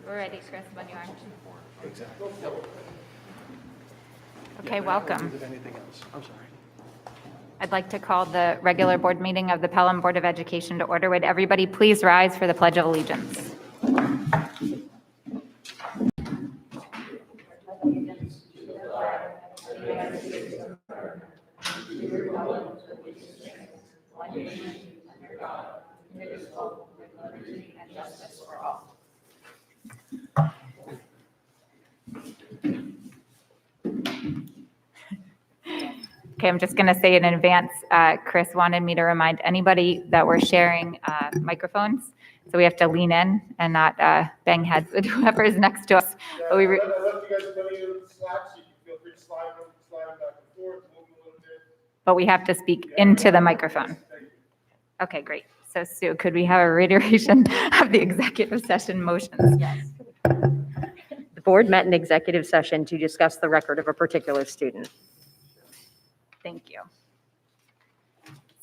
We're ready, Chris, when you are. Exactly. Okay, welcome. Anything else? I'm sorry. I'd like to call the regular board meeting of the Pelham Board of Education to order. Would everybody please rise for the Pledge of Allegiance? Okay, I'm just going to say in advance, Chris wanted me to remind anybody that we're sharing microphones, so we have to lean in and not bang heads with whoever is next to us. Yeah, But, I left you guys know you the Slack, so you can feel free to slide back and forth, move a little bit. but we have to speak into the microphone. Okay, great. So Sue, could we have a reiteration of the executive session motions? Yes. The board met in executive session to discuss the record of a particular student. Thank you.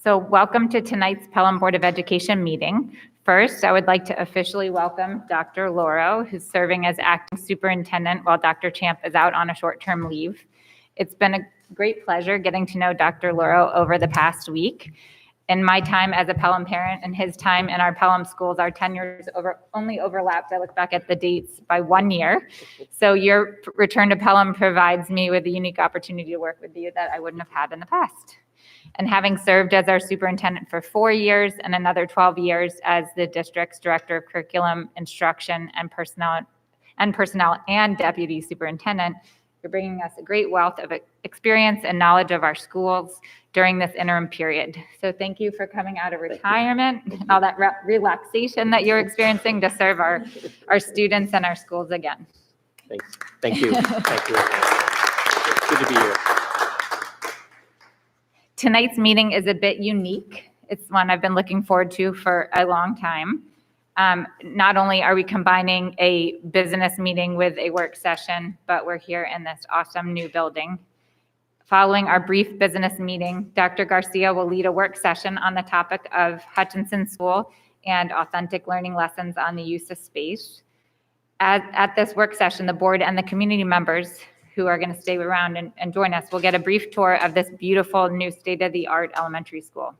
So welcome to tonight's Pelham Board of Education meeting. First, I would like to officially welcome Dr. Loro, who's serving as acting superintendent while Dr. Champ is out on a short-term leave. It's been a great pleasure getting to know Dr. Loro over the past week. In my time as a Pelham parent and his time in our Pelham schools, our tenures only overlapped, I look back at the dates, by 1 year. So your return to Pelham provides me with a unique opportunity to work with you that I wouldn't have had in the past. And having served as our superintendent for 4 years and another 12 years as the district's director of curriculum, instruction, and personnel and deputy superintendent, you're bringing us a great wealth of experience and knowledge of our schools during this interim period. So thank you for coming out of retirement and all that relaxation that you're experiencing to serve our students and our schools again. Thanks. Thank you. Thank you. It's good to be here. Tonight's meeting is a bit unique. It's one I've been looking forward to for a long time. Not only are we combining a business meeting with a work session, but we're here in this awesome new building. Following our brief business meeting, Dr. Garcia will lead a work session on the topic of Hutchinson School and authentic learning lessons on the use of space. At this work session, the board and the community members who are going to stay around and join us will get a brief tour of this beautiful new state-of-the-art elementary school.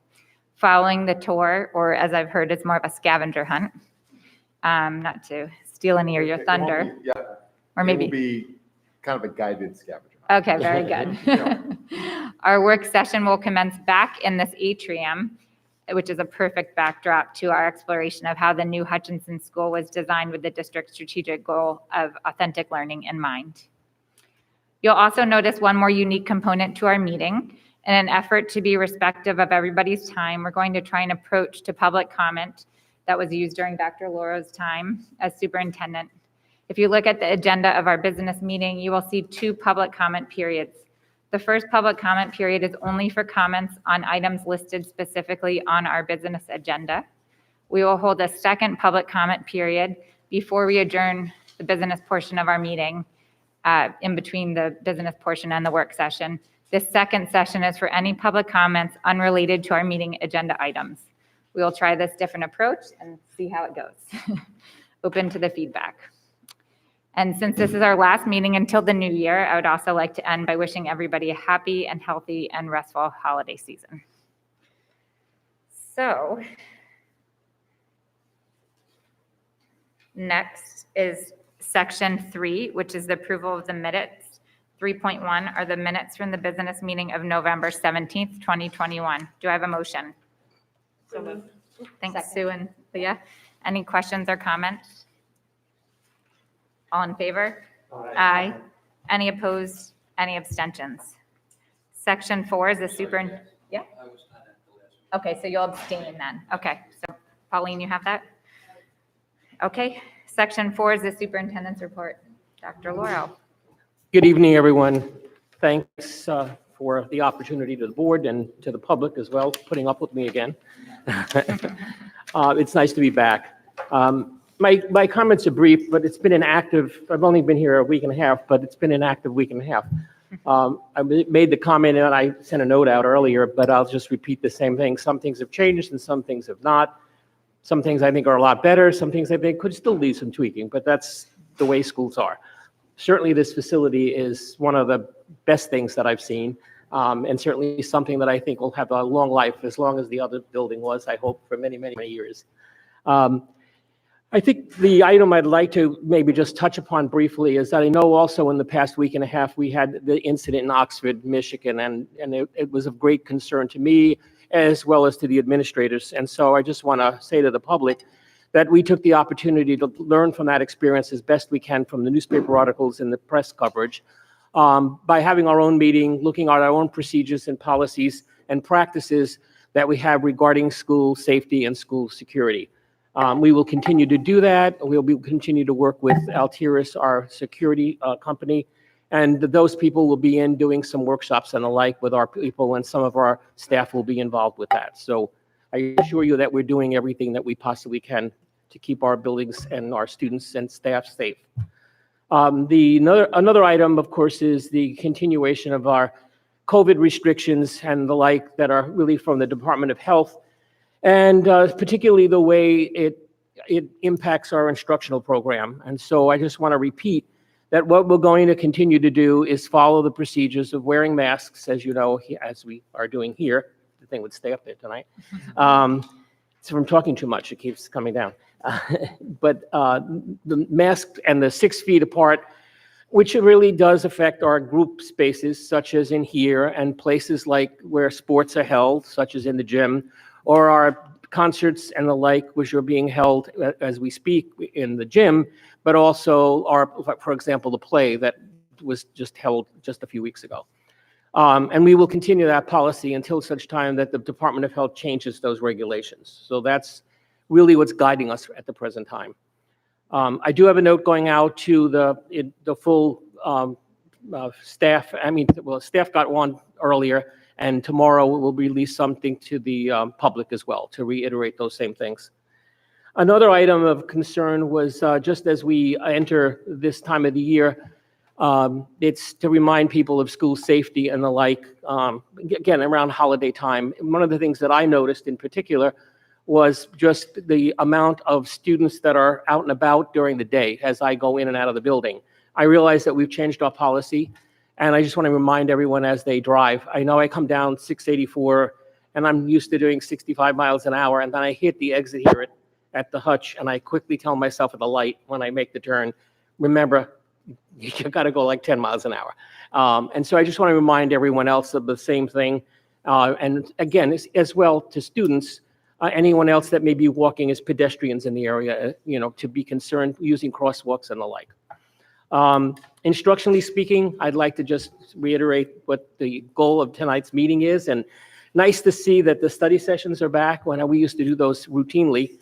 Following the tour, or as I've heard, it's more of a scavenger hunt, not to steal any of your thunder. Yeah. Or maybe. It will be kind of a guided scavenger. Okay, very good. Our work session will commence back in this atrium, which is a perfect backdrop to our exploration of how the new Hutchinson School was designed with the district's strategic goal of authentic learning in mind. You'll also notice one more unique component to our meeting. In an effort to be respectful of everybody's time, we're going to try and approach to public comment that was used during Dr. Loro's time as superintendent. If you look at the agenda of our business meeting, you will see 2 public comment periods. The first public comment period is only for comments on items listed specifically on our business agenda. We will hold a second public comment period before we adjourn the business portion of our meeting, in between the business portion and the work session. This second session is for any public comments unrelated to our meeting agenda items. We will try this different approach and see how it goes. Open to the feedback. And since this is our last meeting until the new year, I would also like to end by wishing everybody a happy and healthy and restful holiday season. So, next is section 3, which is the approval of the minutes. 3.1 are the minutes from the business meeting of November 17th, 2021. Do I have a motion? So moved. Thanks, Sue and Leah. Any questions or comments? All in favor? Aye. Any opposed? Any abstentions? Section 4 is the yeah? Okay, so you'll abstain then. Okay, so Pauline, you have that? Okay, section 4 is the superintendent's report. Dr. Laurel. Good evening, everyone. Thanks for the opportunity to the board and to the public as well, putting up with me again. It's nice to be back. My comments are brief, but it's been an active, I've only been here a week and a half, but it's been an active week and a half. I made the comment and I sent a note out earlier, but I'll just repeat the same thing. Some things have changed and some things have not. Some things I think are a lot better. Some things I think could still need some tweaking, but that's the way schools are. Certainly, this facility is one of the best things that I've seen, and certainly something that I think will have a long life, as long as the other building was, I hope, for many, many, many years. I think the item I'd like to maybe just touch upon briefly is that I know also in the past week and a half, we had the incident in Oxford, Michigan, and it was of great concern to me as well as to the administrators. And so I just want to say to the public that we took the opportunity to learn from that experience as best we can from the newspaper articles and the press coverage by having our own meeting, looking at our own procedures and policies and practices that we have regarding school safety and school security. We will continue to do that. We'll continue to work with Altiris, our security company, and those people will be in doing some workshops and the like with our people, and some of our staff will be involved with that. So I assure you that we're doing everything that we possibly can to keep our buildings and our students and staff safe. Another item, of course, is the continuation of our COVID restrictions and the like that are really from the Department of Health, and particularly the way it impacts our instructional program. And so I just want to repeat that what we're going to continue to do is follow the procedures of wearing masks, as you know, as we are doing here. The thing would stay up there tonight. So I'm talking too much, it keeps coming down. But the mask and the 6 feet apart, which really does affect our group spaces, such as in here, and places like where sports are held, such as in the gym, or our concerts and the like, which are being held as we speak in the gym, but also for example, the play that was just held just a few weeks ago. And we will continue that policy until such time that the Department of Health changes those regulations. So that's really what's guiding us at the present time. I do have a note going out to the full staff. Staff got one earlier, and tomorrow we'll release something to the public as well to reiterate those same things. Another item of concern was just as we enter this time of the year, it's to remind people of school safety and the like, again, around holiday time. One of the things that I noticed in particular was just the amount of students that are out and about during the day as I go in and out of the building. I realize that we've changed our policy, and I just want to remind everyone as they drive. I know I come down 684, and I'm used to doing 65 miles an hour, and then I hit the exit here at the hutch, and I quickly tell myself at the light when I make the turn, remember, you got to go like 10 miles an hour. And so I just want to remind everyone else of the same thing. And again, as well to students, anyone else that may be walking as pedestrians in the area, to be concerned using crosswalks and the like. Instructionally speaking, I'd like to just reiterate what the goal of tonight's meeting is, and nice to see that the study sessions are back. When we used to do those routinely,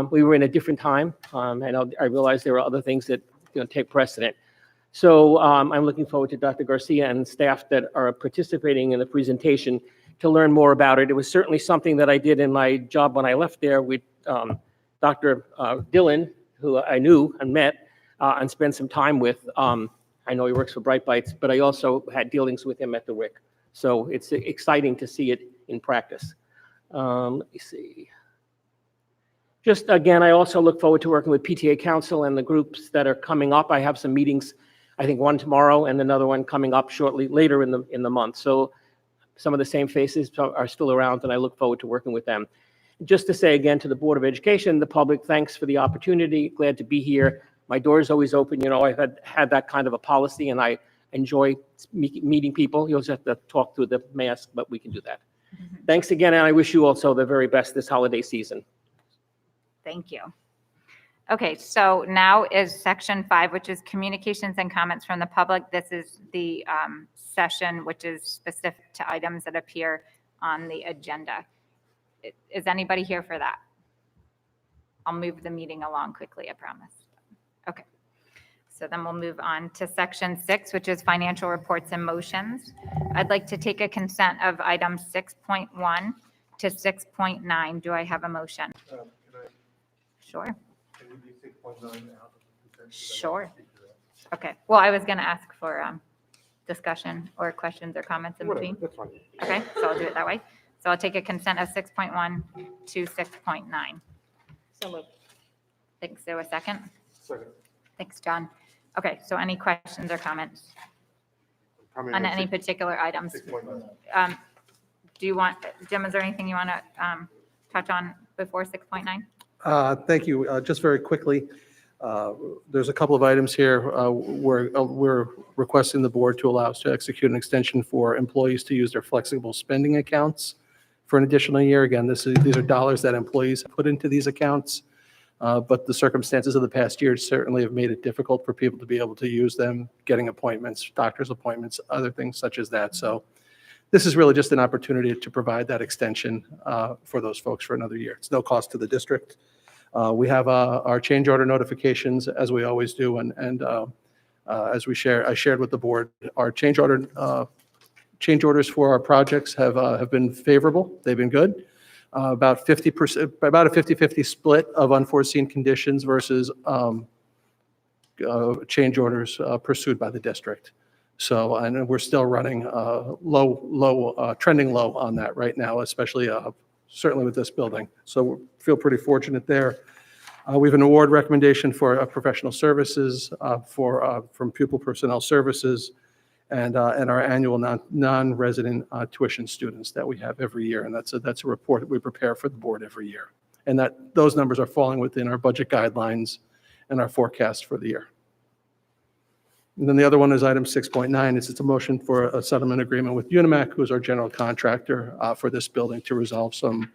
we were in a different time. I realize there are other things that take precedent. So I'm looking forward to Dr. Garcia and staff that are participating in the presentation to learn more about it. It was certainly something that I did in my job when I left there with Dr. Dillon, who I knew and met and spent some time with. I know he works for Bright Bites, but I also had dealings with him at the WIC. So it's exciting to see it in practice. Let me see. Just again, I also look forward to working with PTA Council and the groups that are coming up. I have some meetings, I think one tomorrow and another one coming up shortly later in the month. So some of the same faces are still around, and I look forward to working with them. Just to say again to the Board of Education, the public, thanks for the opportunity. Glad to be here. My door is always open. I've had that kind of a policy, and I enjoy meeting people. You always have to talk through the mask, but we can do that. Mm-hmm. Thanks again, and I wish you also the very best this holiday season. Thank you. Okay, so now is section 5, which is communications and comments from the public. This is the session which is specific to items that appear on the agenda. Is anybody here for that? I'll move the meeting along quickly, I promise. Okay, so then we'll move on to section 6, which is financial reports and motions. I'd like to take a consent of items 6.1 to 6.9. Do I have a motion? Can I, Sure. can you do 6.9 out? Sure. Okay, well, I was going to ask for discussion or questions or comments in between. That's fine. Okay, so I'll do it that way. So I'll take a consent of 6.1 to 6.9. So moved. Thanks. There a second? Second. Thanks, John. Okay, so any questions or comments on any particular items? 6.9. Do you want, Jim, is there anything you want to touch on before 6.9? Thank you. Just very quickly, there's a couple of items here where we're requesting the board to allow us to execute an extension for employees to use their flexible spending accounts for an additional year. Again, these are dollars that employees put into these accounts, but the circumstances of the past year certainly have made it difficult for people to be able to use them, getting appointments, doctor's appointments, other things such as that. So this is really just an opportunity to provide that extension for those folks for another year. It's no cost to the district. We have our change order notifications, as we always do, and as I shared with the board, our change orders for our projects have been favorable. They've been good. About 50%, about a 50-50 split of unforeseen conditions versus change orders pursued by the district. So, and we're still running trending low on that right now, especially certainly with this building. So we feel pretty fortunate there. We have an award recommendation for professional services from Pupil Personnel Services and our annual non-resident tuition students that we have every year. And that's a report that we prepare for the board every year. And those numbers are falling within our budget guidelines and our forecast for the year. And then the other one is item 6.9. It's a motion for a settlement agreement with Unimac, who is our general contractor for this building, to resolve some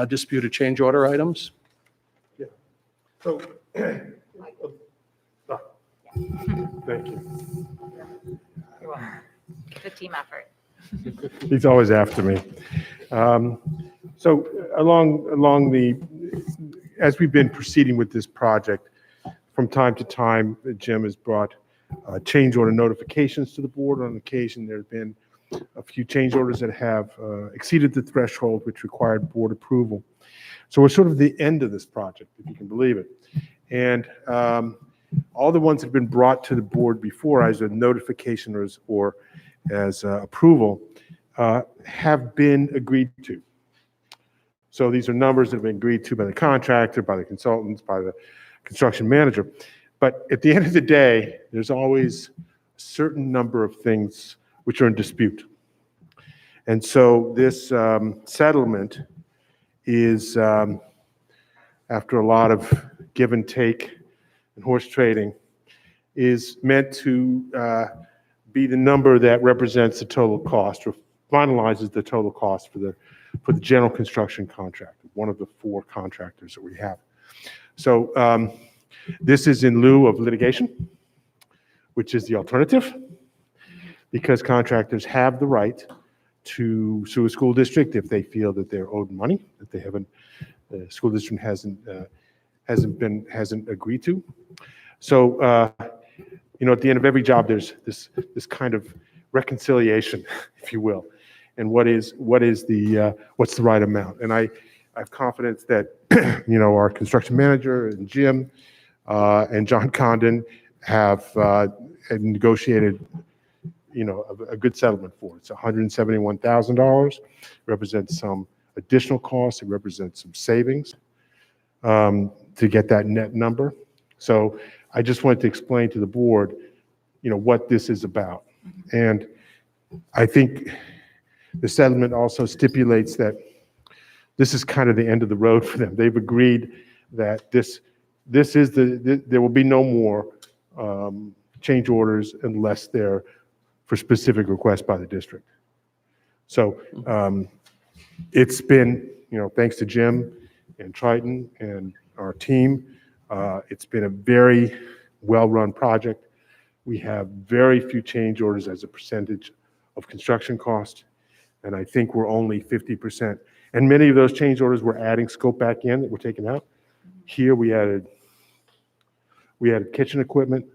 disputed change order items. So, thank you. It's a team effort. He's always after me. So as we've been proceeding with this project, from time to time, Jim has brought change order notifications to the board. On occasion, there have been a few change orders that have exceeded the threshold which required board approval. So we're sort of the end of this project, if you can believe it. And all the ones that have been brought to the board before as a notification or as approval have been agreed to. So these are numbers that have been agreed to by the contractor, by the consultants, by the construction manager. But at the end of the day, there's always a certain number of things which are in dispute. And so this settlement is, after a lot of give and take and horse trading, is meant to be the number that represents the total cost or finalizes the total cost for the general construction contract, one of the 4 contractors that we have. So this is in lieu of litigation, which is the alternative, because contractors have the right to sue a school district if they feel that they're owed money that the school district hasn't agreed to. So at the end of every job, there's this kind of reconciliation, if you will, and what's the right amount. And I have confidence that our construction manager and Jim and John Condon have negotiated a good settlement for it. It's $171,000, represents some additional costs, it represents some savings to get that net number. So I just wanted to explain to the board, what this is about. And I think the settlement also stipulates that this is kind of the end of the road for them. They've agreed that there will be no more change orders unless they're for specific requests by the district. So it's been, thanks to Jim and Triton and our team, it's been a very well-run project. We have very few change orders as a percentage of construction cost, and I think we're only 50%. And many of those change orders we're adding scope back in that we're taking out. Here we added kitchen equipment,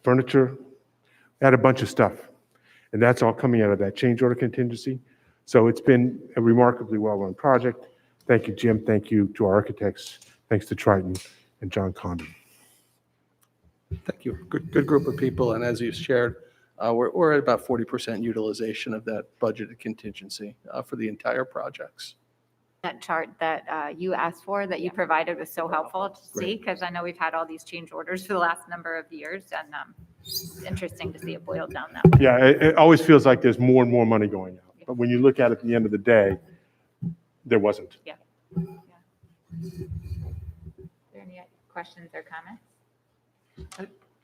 furniture, add a bunch of stuff, and that's all coming out of that change order contingency. So it's been a remarkably well-run project. Thank you, Jim. Thank you to our architects. Thanks to Triton and John Condon. Thank you. Good group of people. And as you shared, we're at about 40% utilization of that budgeted contingency for the entire projects. That chart that you asked for, that you provided was so helpful to see, because I know we've had all these change orders for the last number of years, and it's interesting to see it boiled down that way. Yeah, it always feels like there's more and more money going out. But when you look at it at the end of the day, there wasn't. Yeah. Are there any questions or comments?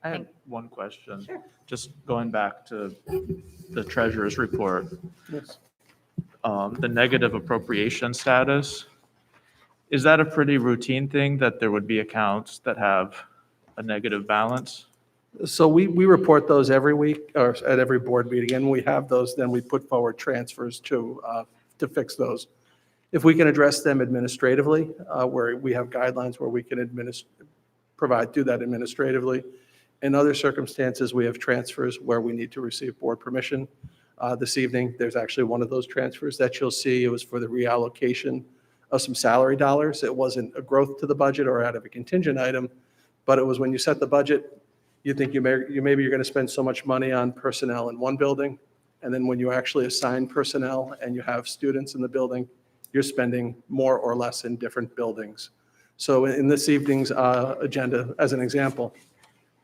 I have one question. Sure. Just going back to the treasurer's report, Yes. the negative appropriation status, is that a pretty routine thing that there would be accounts that have a negative balance? So we report those every week or at every board meeting, and we have those, then we put forward transfers to fix those. If we can address them administratively, where we have guidelines where we can do that administratively. In other circumstances, we have transfers where we need to receive board permission. This evening, there's actually one of those transfers that you'll see. It was for the reallocation of some salary dollars. It wasn't a growth to the budget or out of a contingent item, but it was when you set the budget, you think maybe you're going to spend so much money on personnel in one building, and then when you actually assign personnel and you have students in the building, you're spending more or less in different buildings. So in this evening's agenda, as an example,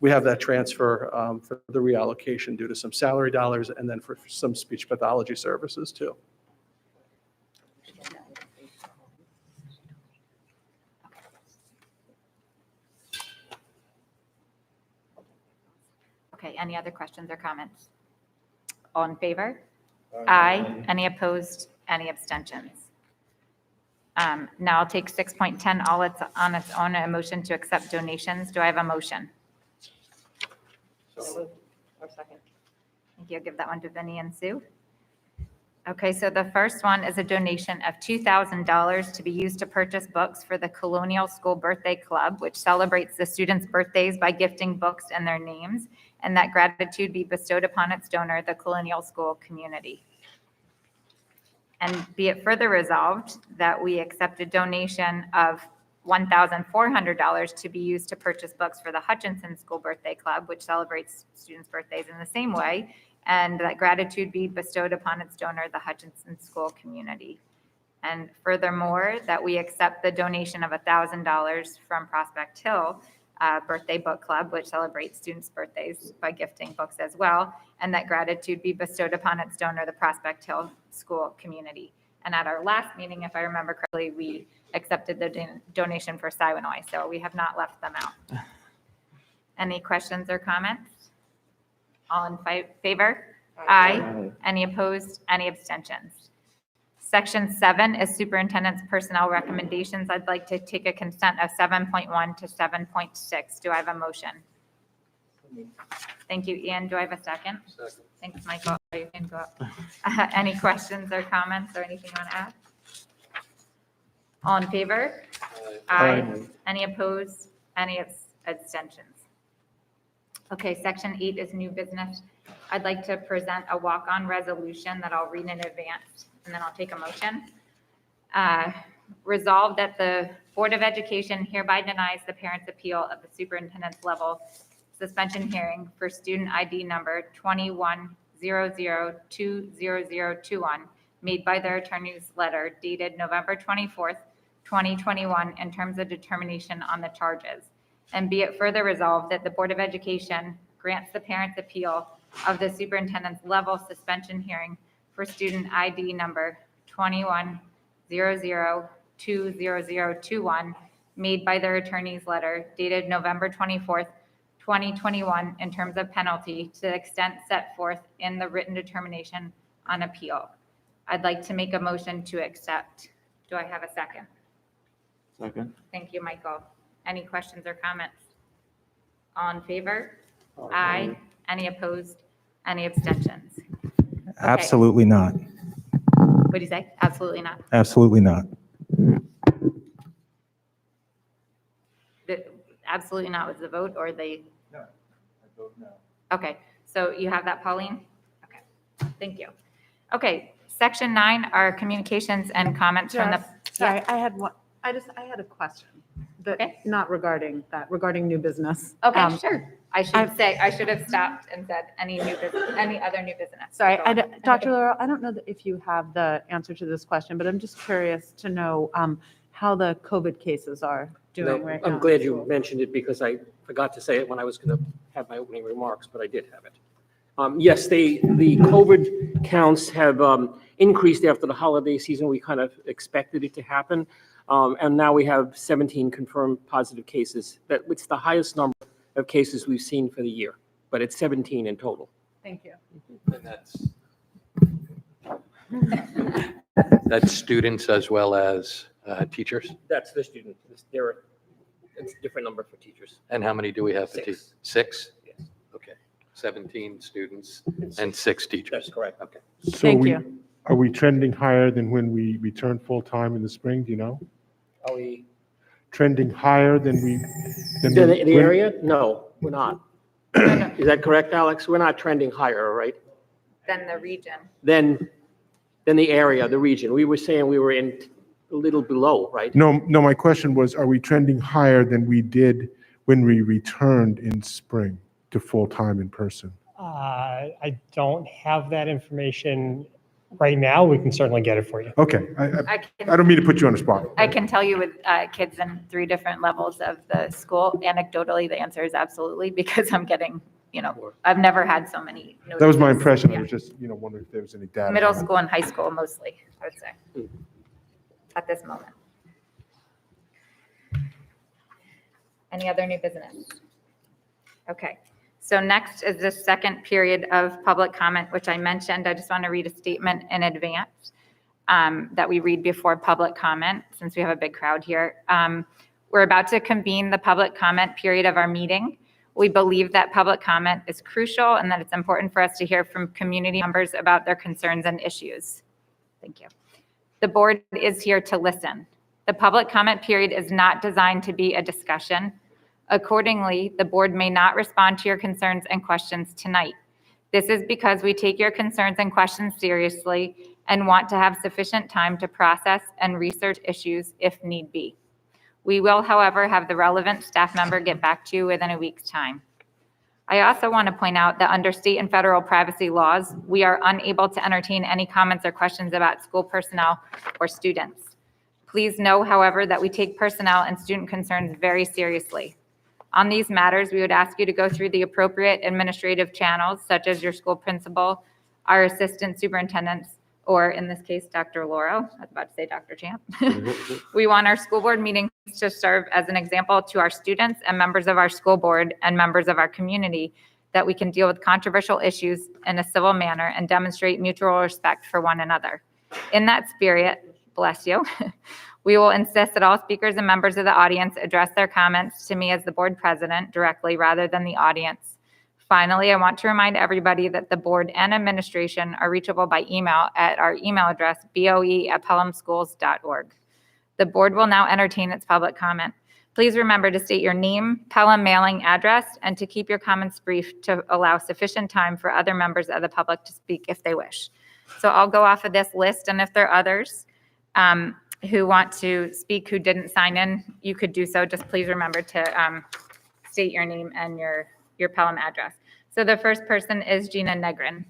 we have that transfer for the reallocation due to some salary dollars and then for some speech pathology services too. Okay, any other questions or comments? All in favor? Aye. Any opposed? Any abstentions? Now I'll take 6.10 all on its own, a motion to accept donations. Do I have a motion? Or second. Thank you. I'll give that one to Vinnie and Sue. Okay, so the first one is a donation of $2,000 to be used to purchase books for the Colonial School Birthday Club, which celebrates the students' birthdays by gifting books and their names, and that gratitude be bestowed upon its donor, the Colonial School community. And be it further resolved that we accept a donation of $1,400 to be used to purchase books for the Hutchinson School Birthday Club, which celebrates students' birthdays in the same way, and that gratitude be bestowed upon its donor, the Hutchinson School community. And furthermore, that we accept the donation of $1,000 from Prospect Hill Birthday Book Club, which celebrates students' birthdays by gifting books as well, and that gratitude be bestowed upon its donor, the Prospect Hill School community. And at our last meeting, if I remember correctly, we accepted the donation for Siwanoy, so we have not left them out. Any questions or comments? All in favor? Aye. Any opposed? Any abstentions? Section 7 is Superintendent's Personnel Recommendations. I'd like to take a consent of 7.1 to 7.6. Do I have a motion? Thank you, Ian. Do I have a second? Second. Thanks, Michael. You can go up. Any questions or comments or anything you want to add? All in favor? Aye. Any opposed? Any abstentions? Okay, Section 8 is new business. I'd like to present a walk-on resolution that I'll read in advance, and then I'll take a motion. Resolved that the Board of Education hereby denies the parent's appeal of the superintendent's level suspension hearing for student ID number 2100200021 made by their attorney's letter dated November 24th, 2021 in terms of determination on the charges. And be it further resolved that the Board of Education grants the parent's appeal of the superintendent's level suspension hearing for student ID number 2100200021 made by their attorney's letter dated November 24th, 2021 in terms of penalty to the extent set forth in the written determination on appeal. I'd like to make a motion to accept. Do I have a second? Second. Thank you, Michael. Any questions or comments? All in favor? Aye. Any opposed? Any abstentions? Absolutely not. What do you say? Absolutely not. Absolutely not. Absolutely not was the vote, or they? No, I vote no. Okay, so you have that, Pauline? Okay, thank you. Okay, Section 9 are communications and comments from the. Jess, sorry, I had one, I had a question, Okay. not regarding that, regarding new business. Okay, sure. I should have stopped and said any other new business. Sorry, Go on. Dr. Laurel, I don't know if you have the answer to this question, but I'm just curious to know how the COVID cases are doing No, right now. I'm glad you mentioned it because I forgot to say it when I was going to have my opening remarks, but I did have it. Yes, the COVID counts have increased after the holiday season. We kind of expected it to happen. And now we have 17 confirmed positive cases. It's the highest number of cases we've seen for the year, but it's 17 in total. Thank you. And that's students as well as teachers? That's the student. It's a different number for teachers. And how many do we have for teachers? 6? Yes. Okay, 17 students and 6 teachers. That's correct. Okay. So Thank you. Are we trending higher than when we return full-time in the spring, do you know? Are we Trending higher than in the area? No, we're not. Is that correct, Alex? We're not trending higher, right? Then the region. Then the area, the region. We were saying we were in a little below, right? No, my question was, are we trending higher than we did when we returned in spring to full-time in person? I don't have that information right now. We can certainly get it for you. Okay, I I don't mean to put you on the spot. I can tell you with kids in 3 different levels of the school, anecdotally, the answer is absolutely, because I'm getting, I've never had so many. That was my notices. impression. I Yeah. was just, wondering if there was any data. Middle on it. school and high school mostly, I would say, at this moment. Any other new business? Okay, so next is the second period of public comment, which I mentioned. I just want to read a statement in advance that we read before public comment, since we have a big crowd here. We're about to convene the public comment period of our meeting. We believe that public comment is crucial and that it's important for us to hear from community members about their concerns and issues. Thank you. The board is here to listen. The public comment period is not designed to be a discussion. Accordingly, the board may not respond to your concerns and questions tonight. This is because we take your concerns and questions seriously and want to have sufficient time to process and research issues if need be. We will, however, have the relevant staff member get back to you within a week's time. I also want to point out that under state and federal privacy laws, we are unable to entertain any comments or questions about school personnel or students. Please know, however, that we take personnel and student concerns very seriously. On these matters, we would ask you to go through the appropriate administrative channels, such as your school principal, our assistant superintendents, or in this case, Dr. Lauro. I was about to say Dr. Champ. We want our school board meetings to serve as an example to our students and members of our school board and members of our community that we can deal with controversial issues in a civil manner and demonstrate mutual respect for one another. In that spirit, bless you, we will insist that all speakers and members of the audience address their comments to me as the board president directly rather than the audience. Finally, I want to remind everybody that the board and administration are reachable by email at our email address, boe@pelhamschools.org. The board will now entertain its public comment. Please remember to state your name, Pelham mailing address, and to keep your comments brief to allow sufficient time for other members of the public to speak if they wish. So I'll go off of this list, and if there are others who want to speak who didn't sign in, you could do so. Just please remember to state your name and your Pelham address. So the first person is Gina Negrin.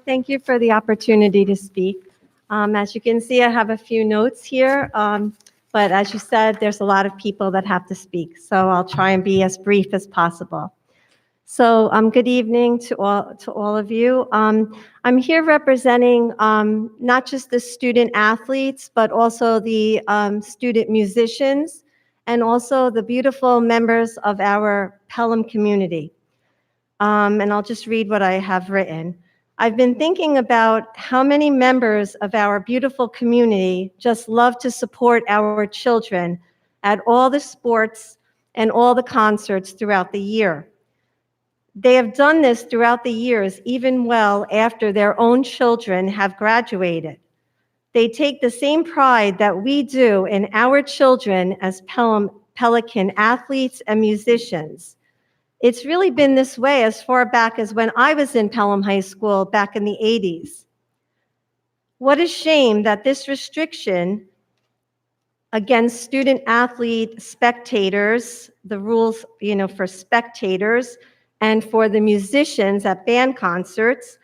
Thank you for the opportunity to speak. As you can see, I have a few notes here, but as you said, there's a lot of people that have to speak, so I'll try and be as brief as possible. So good evening to all of you. I'm here representing not just the student athletes, but also the student musicians and also the beautiful members of our Pelham community. And I'll just read what I have written. I've been thinking about how many members of our beautiful community just love to support our children at all the sports and all the concerts throughout the year. They have done this throughout the years, even well after their own children have graduated. They take the same pride that we do in our children as Pelican athletes and musicians. It's really been this way as far back as when I was in Pelham High School back in the 80s. What a shame that this restriction against student athlete spectators, the rules, for spectators and for the musicians at band concerts,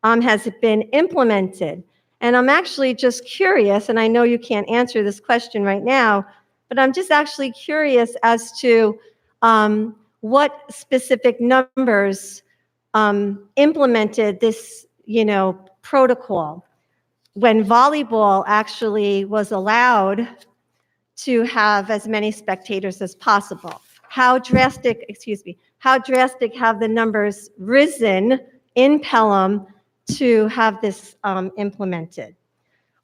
has been implemented. And I'm actually just curious, and I know you can't answer this question right now, but I'm just actually curious as to what specific numbers implemented this, protocol when volleyball actually was allowed to have as many spectators as possible. How drastic have the numbers risen in Pelham to have this implemented?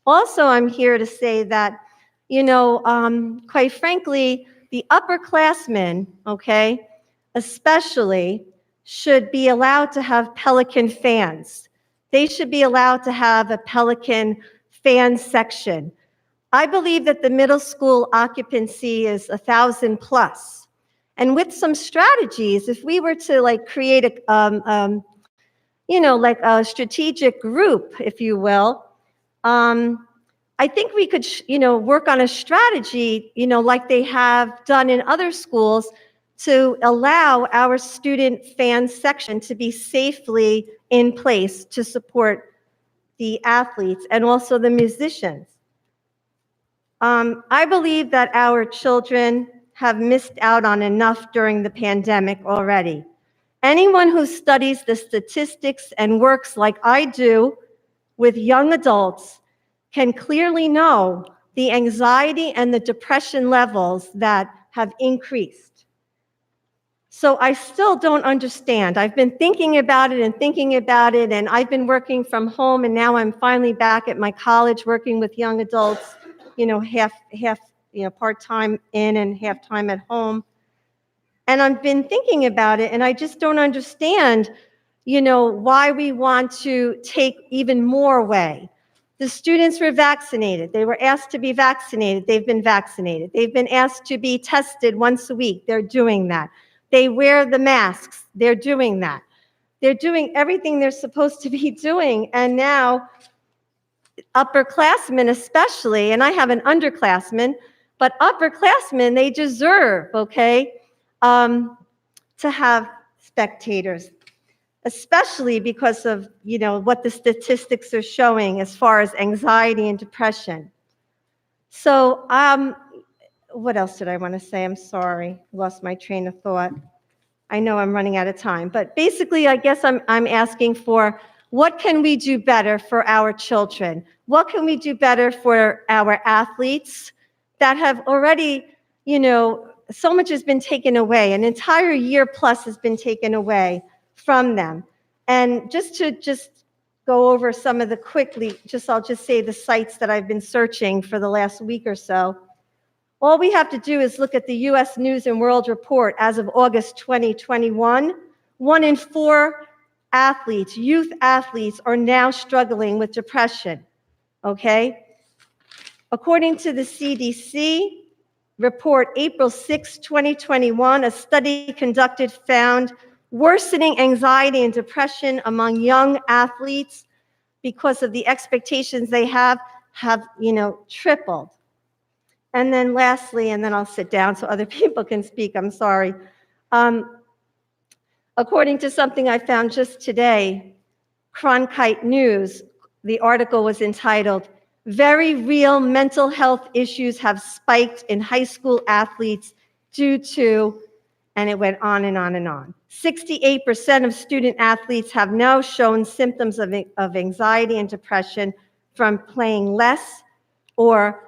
Also, I'm here to say that, quite frankly, the upperclassmen, okay, especially, should be allowed to have Pelican fans. They should be allowed to have a Pelican fan section. I believe that the middle school occupancy is 1,000 plus. And with some strategies, if we were to create a, like a strategic group, if you will, I think we could, work on a strategy, like they have done in other schools to allow our student fan section to be safely in place to support the athletes and also the musicians. I believe that our children have missed out on enough during the pandemic already. Anyone who studies the statistics and works like I do with young adults can clearly know the anxiety and the depression levels that have increased. So I still don't understand. I've been thinking about it, and I've been working from home, and now I'm finally back at my college working with young adults, half, part-time in and half-time at home. And I've been thinking about it, and I just don't understand, why we want to take even more away. The students were vaccinated. They were asked to be vaccinated. They've been vaccinated. They've been asked to be tested once a week. They're doing that. They wear the masks. They're doing that. They're doing everything they're supposed to be doing. And now, upperclassmen especially, and I have an underclassman, but upperclassmen, they deserve, okay, to have spectators, especially because of, what the statistics are showing as far as anxiety and depression. So, what else did I want to say? I'm sorry, lost my train of thought. I know I'm running out of time, but basically, I guess I'm asking for what can we do better for our children? What can we do better for our athletes that have already, so much has been taken away. An entire year plus has been taken away from them. And just to go over some of the I'll just say the sites that I've been searching for the last week or so. All we have to do is look at the U.S. News and World Report as of August 2021. 1 in 4 athletes, youth athletes, are now struggling with depression, okay? According to the CDC report, April 6, 2021, a study conducted found worsening anxiety and depression among young athletes because of the expectations they have, tripled. And then lastly, and then I'll sit down so other people can speak, I'm sorry. According to something I found just today, Cronkite News, the article was entitled, "Very Real Mental Health Issues Have Spiked in High School Athletes Due to," and it went on and on and on. 68% of student athletes have now shown symptoms of anxiety and depression from playing less or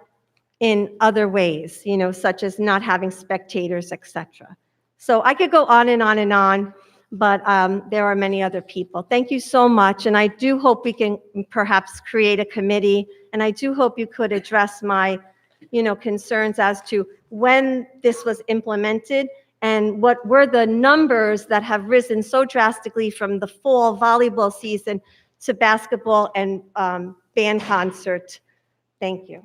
in other ways, such as not having spectators, etc. So I could go on and on and on, but there are many other people. Thank you so much, and I do hope we can perhaps create a committee, and I do hope you could address my, concerns as to when this was implemented and what were the numbers that have risen so drastically from the fall volleyball season to basketball and band concert. Thank you.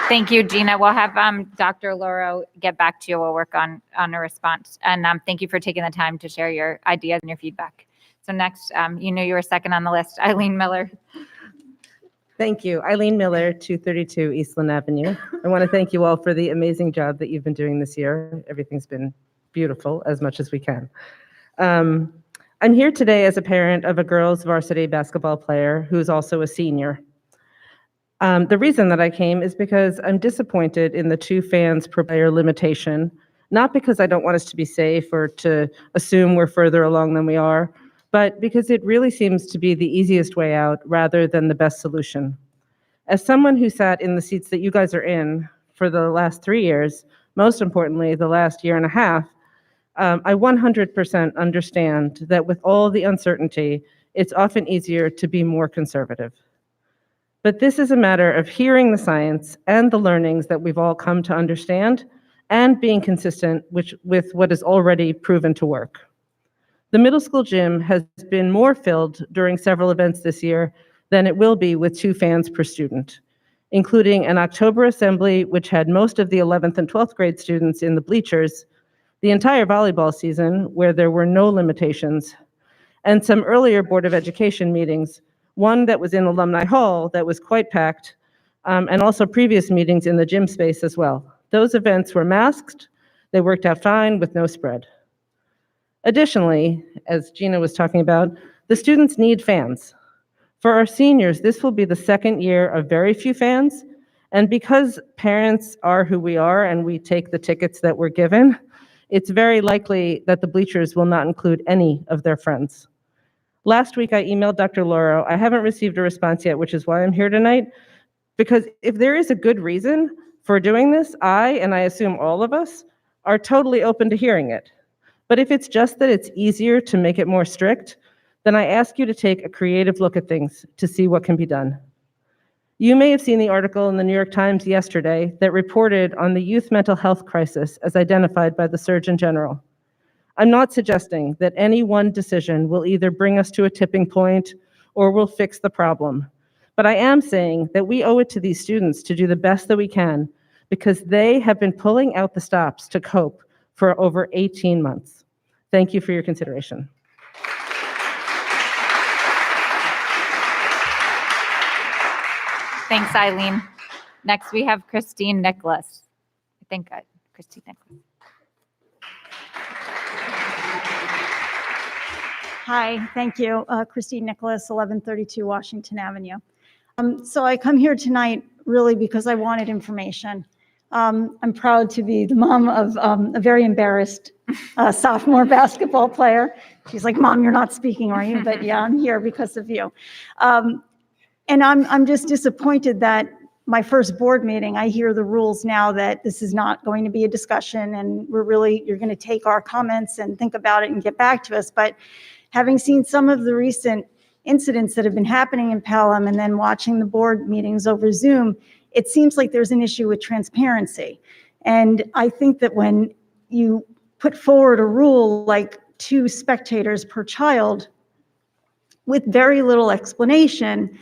Thank you, Gina. We'll have Dr. Loro get back to you. We'll work on a response. And thank you for taking the time to share your ideas and your feedback. So next, you knew you were second on the list, Eileen Miller. Thank you. Eileen Miller, 232 Eastland Avenue. I want to thank you all for the amazing job that you've been doing this year. Everything's been beautiful as much as we can. I'm here today as a parent of a girls varsity basketball player who's also a senior. The reason that I came is because I'm disappointed in the 2 fans per player limitation, not because I don't want us to be safe or to assume we're further along than we are, but because it really seems to be the easiest way out rather than the best solution. As someone who sat in the seats that you guys are in for the last 3 years, most importantly, the last year and a half, I 100% understand that with all the uncertainty, it's often easier to be more conservative. But this is a matter of hearing the science and the learnings that we've all come to understand and being consistent with what is already proven to work. The middle school gym has been more filled during several events this year than it will be with 2 fans per student, including an October assembly, which had most of the 11th and 12th grade students in the bleachers, the entire volleyball season, where there were no limitations, and some earlier Board of Education meetings, one that was in Alumni Hall that was quite packed, and also previous meetings in the gym space as well. Those events were masked. They worked out fine with no spread. Additionally, as Gina was talking about, the students need fans. For our seniors, this will be the 2nd year of very few fans, and because parents are who we are and we take the tickets that we're given, it's very likely that the bleachers will not include any of their friends. Last week, I emailed Dr. Loro. I haven't received a response yet, which is why I'm here tonight, because if there is a good reason for doing this, and I assume all of us, are totally open to hearing it. But if it's just that it's easier to make it more strict, then I ask you to take a creative look at things to see what can be done. You may have seen the article in the New York Times yesterday that reported on the youth mental health crisis as identified by the Surgeon General. I'm not suggesting that any one decision will either bring us to a tipping point or will fix the problem, but I am saying that we owe it to these students to do the best that we can because they have been pulling out the stops to cope for over 18 months. Thank you for your consideration. Thanks, Eileen. Next, we have Christine Nicholas. Christine Nicholas. Hi, thank you. Christine Nicholas, 1132 Washington Avenue. So I come here tonight really because I wanted information. I'm proud to be the mom of a very embarrassed sophomore basketball player. She's like, Mom, you're not speaking, are you? But yeah, I'm here because of you. And I'm just disappointed that my first board meeting, I hear the rules now that this is not going to be a discussion and you're going to take our comments and think about it and get back to us. But having seen some of the recent incidents that have been happening in Pelham and then watching the board meetings over Zoom, it seems like there's an issue with transparency. And I think that when you put forward a rule like 2 spectators per child with very little explanation,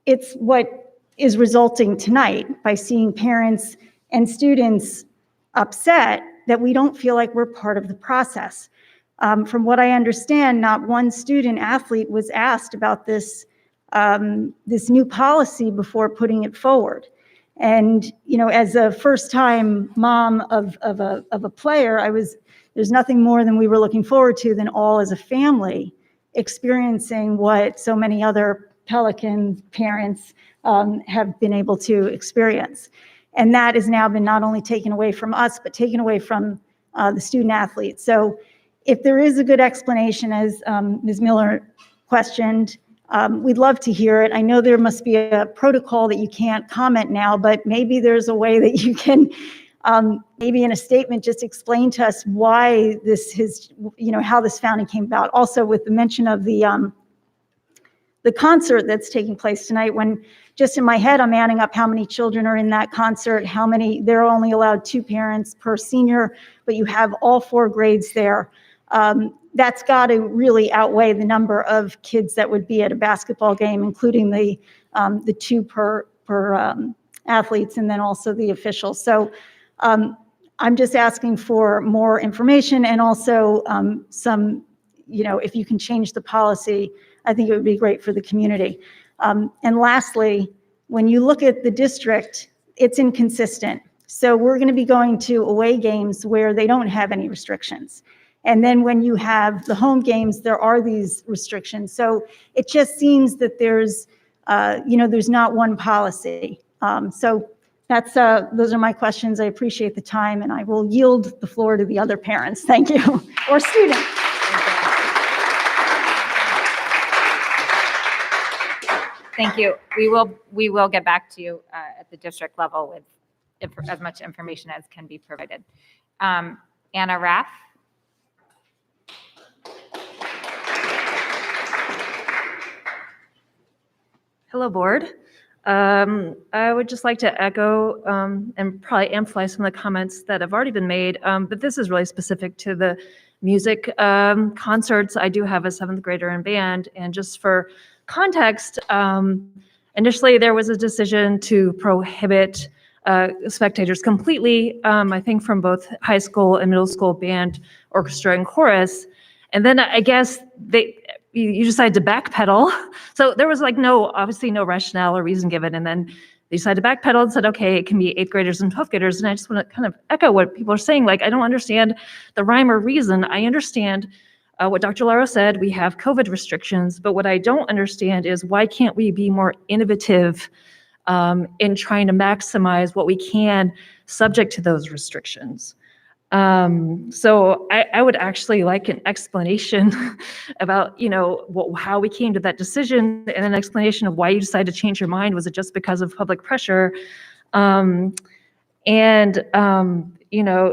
it's what is resulting tonight by seeing parents and students upset that we don't feel like we're part of the process. From what I understand, not one student athlete was asked about this new policy before putting it forward. And, you know, as a first-time mom of a player, there's nothing more than we were looking forward to than all as a family experiencing what so many other Pelican parents have been able to experience. And that has now been not only taken away from us, but taken away from the student athletes. So if there is a good explanation, as Ms. Miller questioned, we'd love to hear it. I know there must be a protocol that you can't comment now, but maybe there's a way that you can, maybe in a statement, just explain to us why this is, you know, how this founding came about. Also with the mention of the concert that's taking place tonight, when just in my head, I'm adding up how many children are in that concert, they're only allowed 2 parents per senior, but you have all 4 grades there. That's got to really outweigh the number of kids that would be at a basketball game, including the 2 per athletes and then also the officials. So I'm just asking for more information and also some, if you can change the policy, I think it would be great for the community. And lastly, when you look at the district, it's inconsistent. So we're going to be going to away games where they don't have any restrictions. And then when you have the home games, there are these restrictions. So it just seems that there's not one policy. So those are my questions. I appreciate the time, and I will yield the floor to the other parents. Thank you, or students. Thank you. We will get back to you at the district level with as much information as can be provided. Anna Raff. Hello, board. I would just like to echo and probably amplify some of the comments that have already been made, but this is really specific to the music concerts. I do have a 7th grader in band, and just for context, initially there was a decision to prohibit spectators completely, I think from both high school and middle school band, orchestra, and chorus. And then I guess you decided to backpedal. So there was obviously no rationale or reason given. And then they decided to backpedal and said, okay, it can be 8th graders and 12th graders. And I just want to kind of echo what people are saying. I don't understand the rhyme or reason. I understand what Dr. Laro said, we have COVID restrictions, but what I don't understand is why can't we be more innovative in trying to maximize what we can subject to those restrictions? So I would actually like an explanation about, how we came to that decision, and an explanation of why you decided to change your mind. Was it just because of public pressure?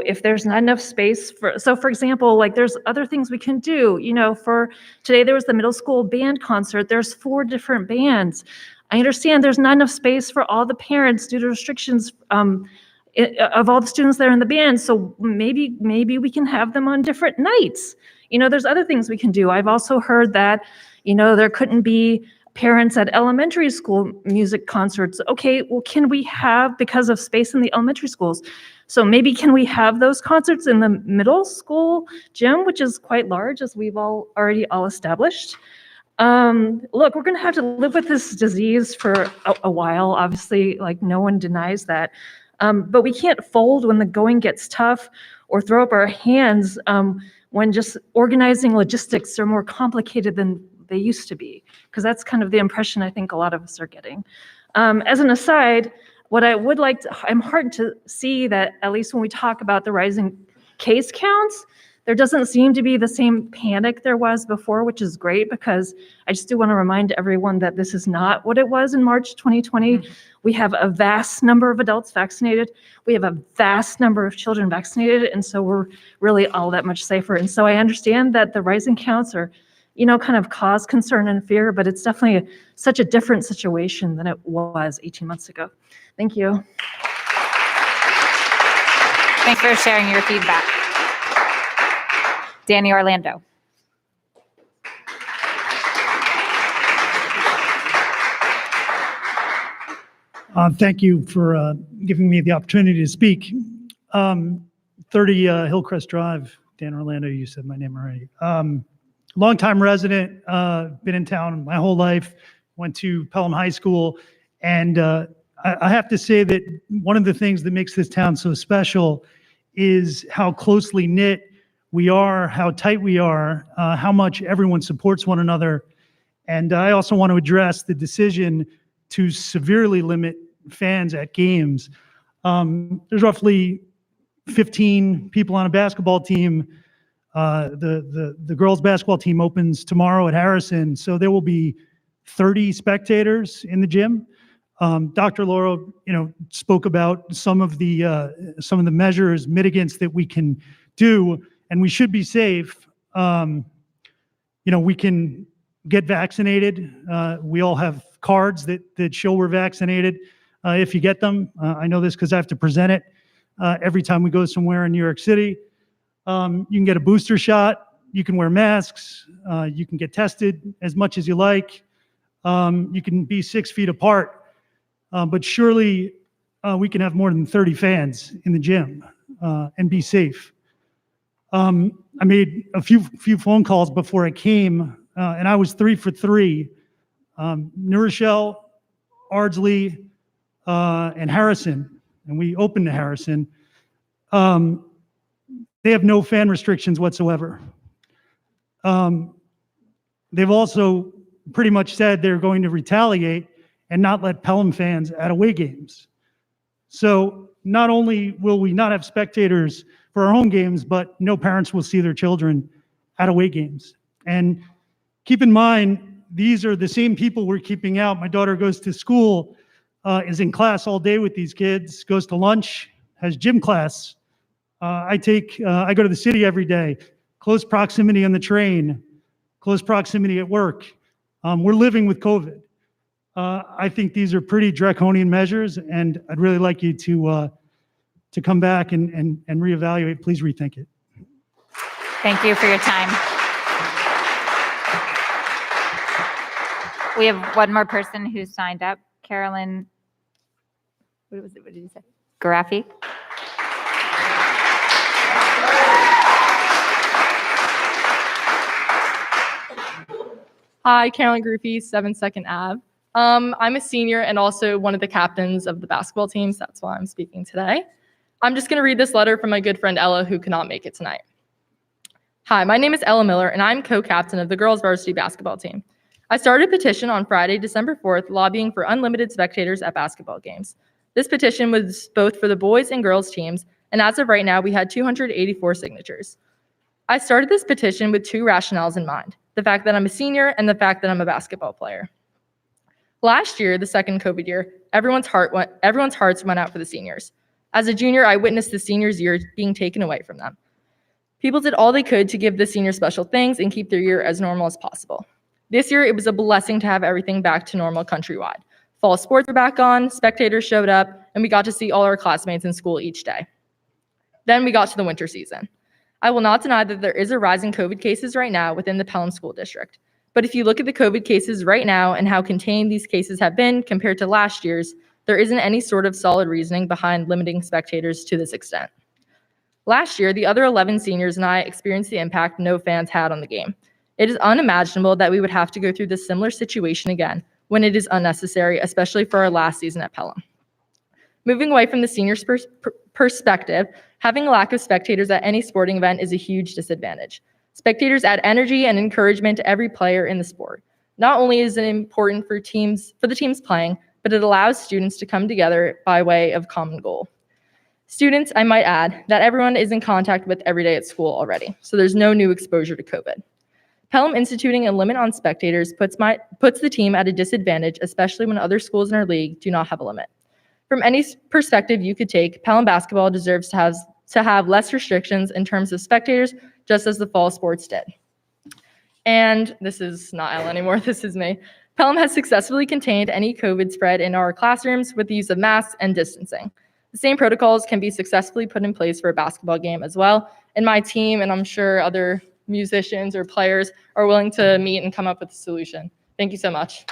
If there's not enough space for example, there's other things we can do, for today, there was the middle school band concert. There's 4 different bands. I understand there's not enough space for all the parents due to restrictions, of all the students that are in the band. So maybe we can have them on different nights. There's other things we can do. I've also heard that, there couldn't be parents at elementary school music concerts. Okay, well, can we have, because of space in the elementary schools, so maybe can we have those concerts in the middle school gym, which is quite large, as we've already established? Look, we're going to have to live with this disease for a while. Obviously, no one denies that. But we can't fold when the going gets tough, or throw up our hands when just organizing logistics are more complicated than they used to be, because that's kind of the impression I think a lot of us are getting. As an aside, what I would like to, I'm heartened to see that at least when we talk about the rising case counts, there doesn't seem to be the same panic there was before, which is great, because I just do want to remind everyone that this is not what it was in March 2020. We have a vast number of adults vaccinated. We have a vast number of children vaccinated, and so we're really all that much safer. And so I understand that the rising counts are, kind of cause concern and fear, but it's definitely such a different situation than it was 18 months ago. Thank you. Thanks for sharing your feedback. Danny Orlando. Thank you for giving me the opportunity to speak. 30 Hillcrest Drive, Dan Orlando, you said my name already. Longtime resident, been in town my whole life, went to Pelham High School, and I have to say that one of the things that makes this town so special is how closely knit we are, how tight we are, how much everyone supports one another. And I also want to address the decision to severely limit fans at games. There's roughly 15 people on a basketball team. The girls basketball team opens tomorrow at Harrison, so there will be 30 spectators in the gym. Dr. Lauro, spoke about some of the measures, mitigants that we can do, and we should be safe. We can get vaccinated. We all have cards that show we're vaccinated. If you get them, I know this because I have to present it every time we go somewhere in New York City. You can get a booster shot. You can wear masks. You can get tested as much as you like. You can be 6 feet apart. But surely we can have more than 30 fans in the gym and be safe. I made a few phone calls before I came, and I was 3 for 3. New Rochelle, Ardsley, and Harrison, and we opened to Harrison. They have no fan restrictions whatsoever. They've also pretty much said they're going to retaliate and not let Pelham fans at away games. So not only will we not have spectators for our home games, but no parents will see their children at away games. And keep in mind, these are the same people we're keeping out. My daughter goes to school, is in class all day with these kids, goes to lunch, has gym class. I go to the city every day, close proximity on the train, close proximity at work. We're living with COVID. I think these are pretty draconian measures, and I'd really like you to come back and reevaluate. Please rethink it. Thank you for your time. We have one more person who signed up, Carolyn, what did you say? Garaffi? Hi, Carolyn Groupie, 72nd Ave. I'm a senior and also one of the captains of the basketball teams. That's why I'm speaking today. I'm just going to read this letter from my good friend Ella, who could not make it tonight. Hi, my name is Ella Miller, and I'm co-captain of the girls' varsity basketball team. I started a petition on Friday, December 4th, lobbying for unlimited spectators at basketball games. This petition was both for the boys and girls teams, and as of right now, we had 284 signatures. I started this petition with 2 rationales in mind: the fact that I'm a senior and the fact that I'm a basketball player. Last year, the second COVID year, everyone's hearts went out for the seniors. As a junior, I witnessed the seniors' year being taken away from them. People did all they could to give the seniors special things and keep their year as normal as possible. This year, it was a blessing to have everything back to normal countrywide. Fall sports were back on, spectators showed up, and we got to see all our classmates in school each day. Then we got to the winter season. I will not deny that there is a rise in COVID cases right now within the Pelham School District. But if you look at the COVID cases right now and how contained these cases have been compared to last year's, there isn't any sort of solid reasoning behind limiting spectators to this extent. Last year, the other 11 seniors and I experienced the impact no fans had on the game. It is unimaginable that we would have to go through this similar situation again when it is unnecessary, especially for our last season at Pelham. Moving away from the seniors' perspective, having a lack of spectators at any sporting event is a huge disadvantage. Spectators add energy and encouragement to every player in the sport. Not only is it important for the teams playing, but it allows students to come together by way of common goal. Students, I might add, that everyone is in contact with every day at school already, so there's no new exposure to COVID. Pelham instituting a limit on spectators puts the team at a disadvantage, especially when other schools in our league do not have a limit. From any perspective you could take, Pelham basketball deserves to have less restrictions in terms of spectators, just as the fall sports did. And this is not Ella anymore, this is me. Pelham has successfully contained any COVID spread in our classrooms with the use of masks and distancing. The same protocols can be successfully put in place for a basketball game as well. And my team, and I'm sure other musicians or players, are willing to meet and come up with a solution. Thank you so much.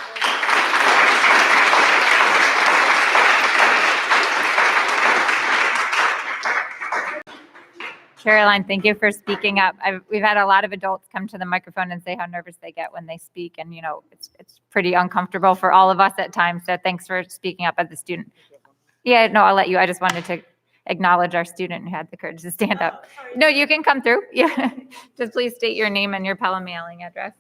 Caroline, thank you for speaking up. We've had a lot of adults come to the microphone and say how nervous they get when they speak, and it's pretty uncomfortable for all of us at times. So thanks for speaking up as a student. Yeah, no, I'll let you. I just wanted to acknowledge our student who had the courage to stand up. No, you can come through. Yeah, just please state your name and your Pelham mailing address.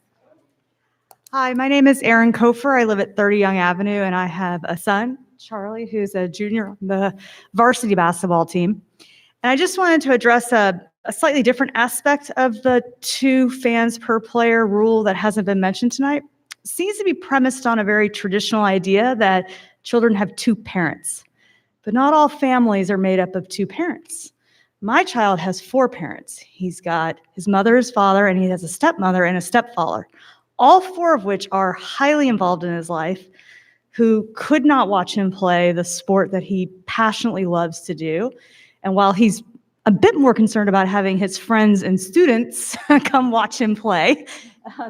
Hi, my name is Erin Kofer. I live at 30 Young Avenue, and I have a son, Charlie, who's a junior on the varsity basketball team. And I just wanted to address a slightly different aspect of the 2 fans per player rule that hasn't been mentioned tonight. It seems to be premised on a very traditional idea that children have 2 parents, but not all families are made up of 2 parents. My child has 4 parents. He's got his mother, his father, and he has a stepmother and a stepfather, all 4 of which are highly involved in his life, who could not watch him play the sport that he passionately loves to do. And while he's a bit more concerned about having his friends and students come watch him play,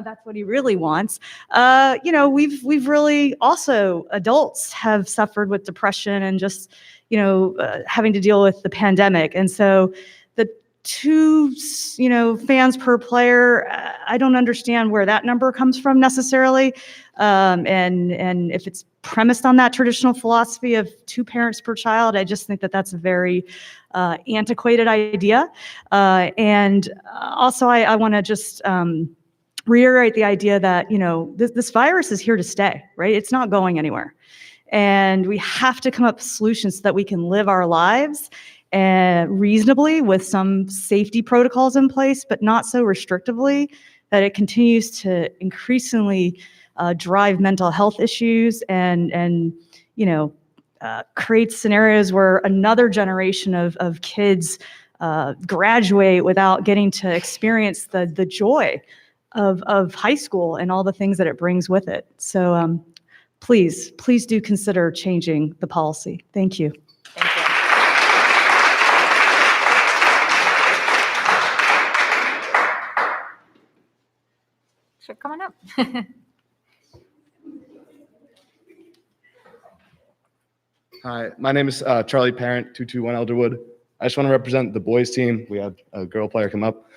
that's what he really wants. We've really also, adults have suffered with depression and just, having to deal with the pandemic. And so the two, fans per player, I don't understand where that number comes from necessarily. And if it's premised on that traditional philosophy of 2 parents per child, I just think that that's a very antiquated idea. And also, I want to just reiterate the idea that, this virus is here to stay, right? It's not going anywhere. And we have to come up with solutions so that we can live our lives reasonably with some safety protocols in place, but not so restrictively that it continues to increasingly drive mental health issues and create scenarios where another generation of kids graduate without getting to experience the joy of high school and all the things that it brings with it. So please do consider changing the policy. Thank you. Sure, come on up. Hi, my name is Charlie Parent, 221 Elderwood. I just want to represent the boys team. We had a girl player come up.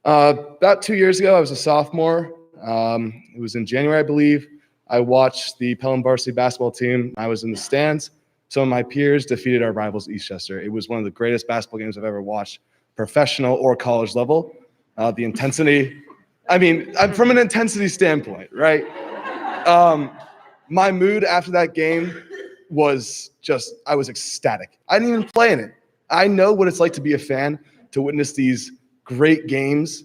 About 2 years ago, I was a sophomore. It was in January, I believe. I watched the Pelham varsity basketball team. I was in the stands. Some of my peers defeated our rivals, Eastchester. It was one of the greatest basketball games I've ever watched, professional or college level. The intensity, I'm from an intensity standpoint, right? My mood after that game was I was ecstatic. I didn't even play in it. I know what it's like to be a fan, to witness these great games,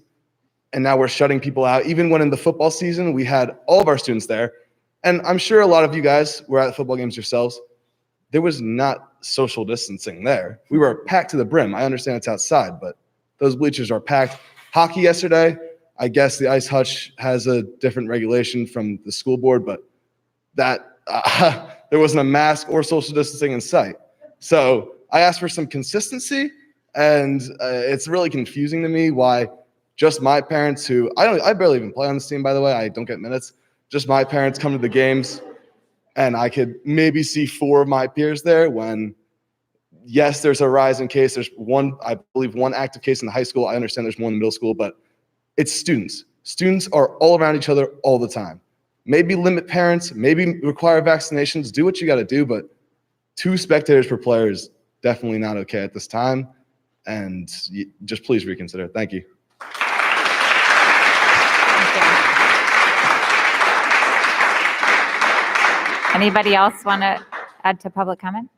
and now we're shutting people out. Even when in the football season, we had all of our students there, and I'm sure a lot of you guys were at football games yourselves. There was not social distancing there. We were packed to the brim. I understand it's outside, but those bleachers are packed. Hockey yesterday, I guess the ice hutch has a different regulation from the school board, but that there wasn't a mask or social distancing in sight. So I asked for some consistency, and it's really confusing to me why just my parents, who I barely even play on this team, by the way, I don't get minutes, just my parents come to the games, and I could maybe see 4 of my peers there when, yes, there's a rise in case. There's I believe one active case in the high school. I understand there's one in the middle school, but it's students. Students are all around each other all the time. Maybe limit parents, maybe require vaccinations, do what you got to do, but 2 spectators per player is definitely not okay at this time. And just please reconsider. Thank you. Anybody else want to add to public comment?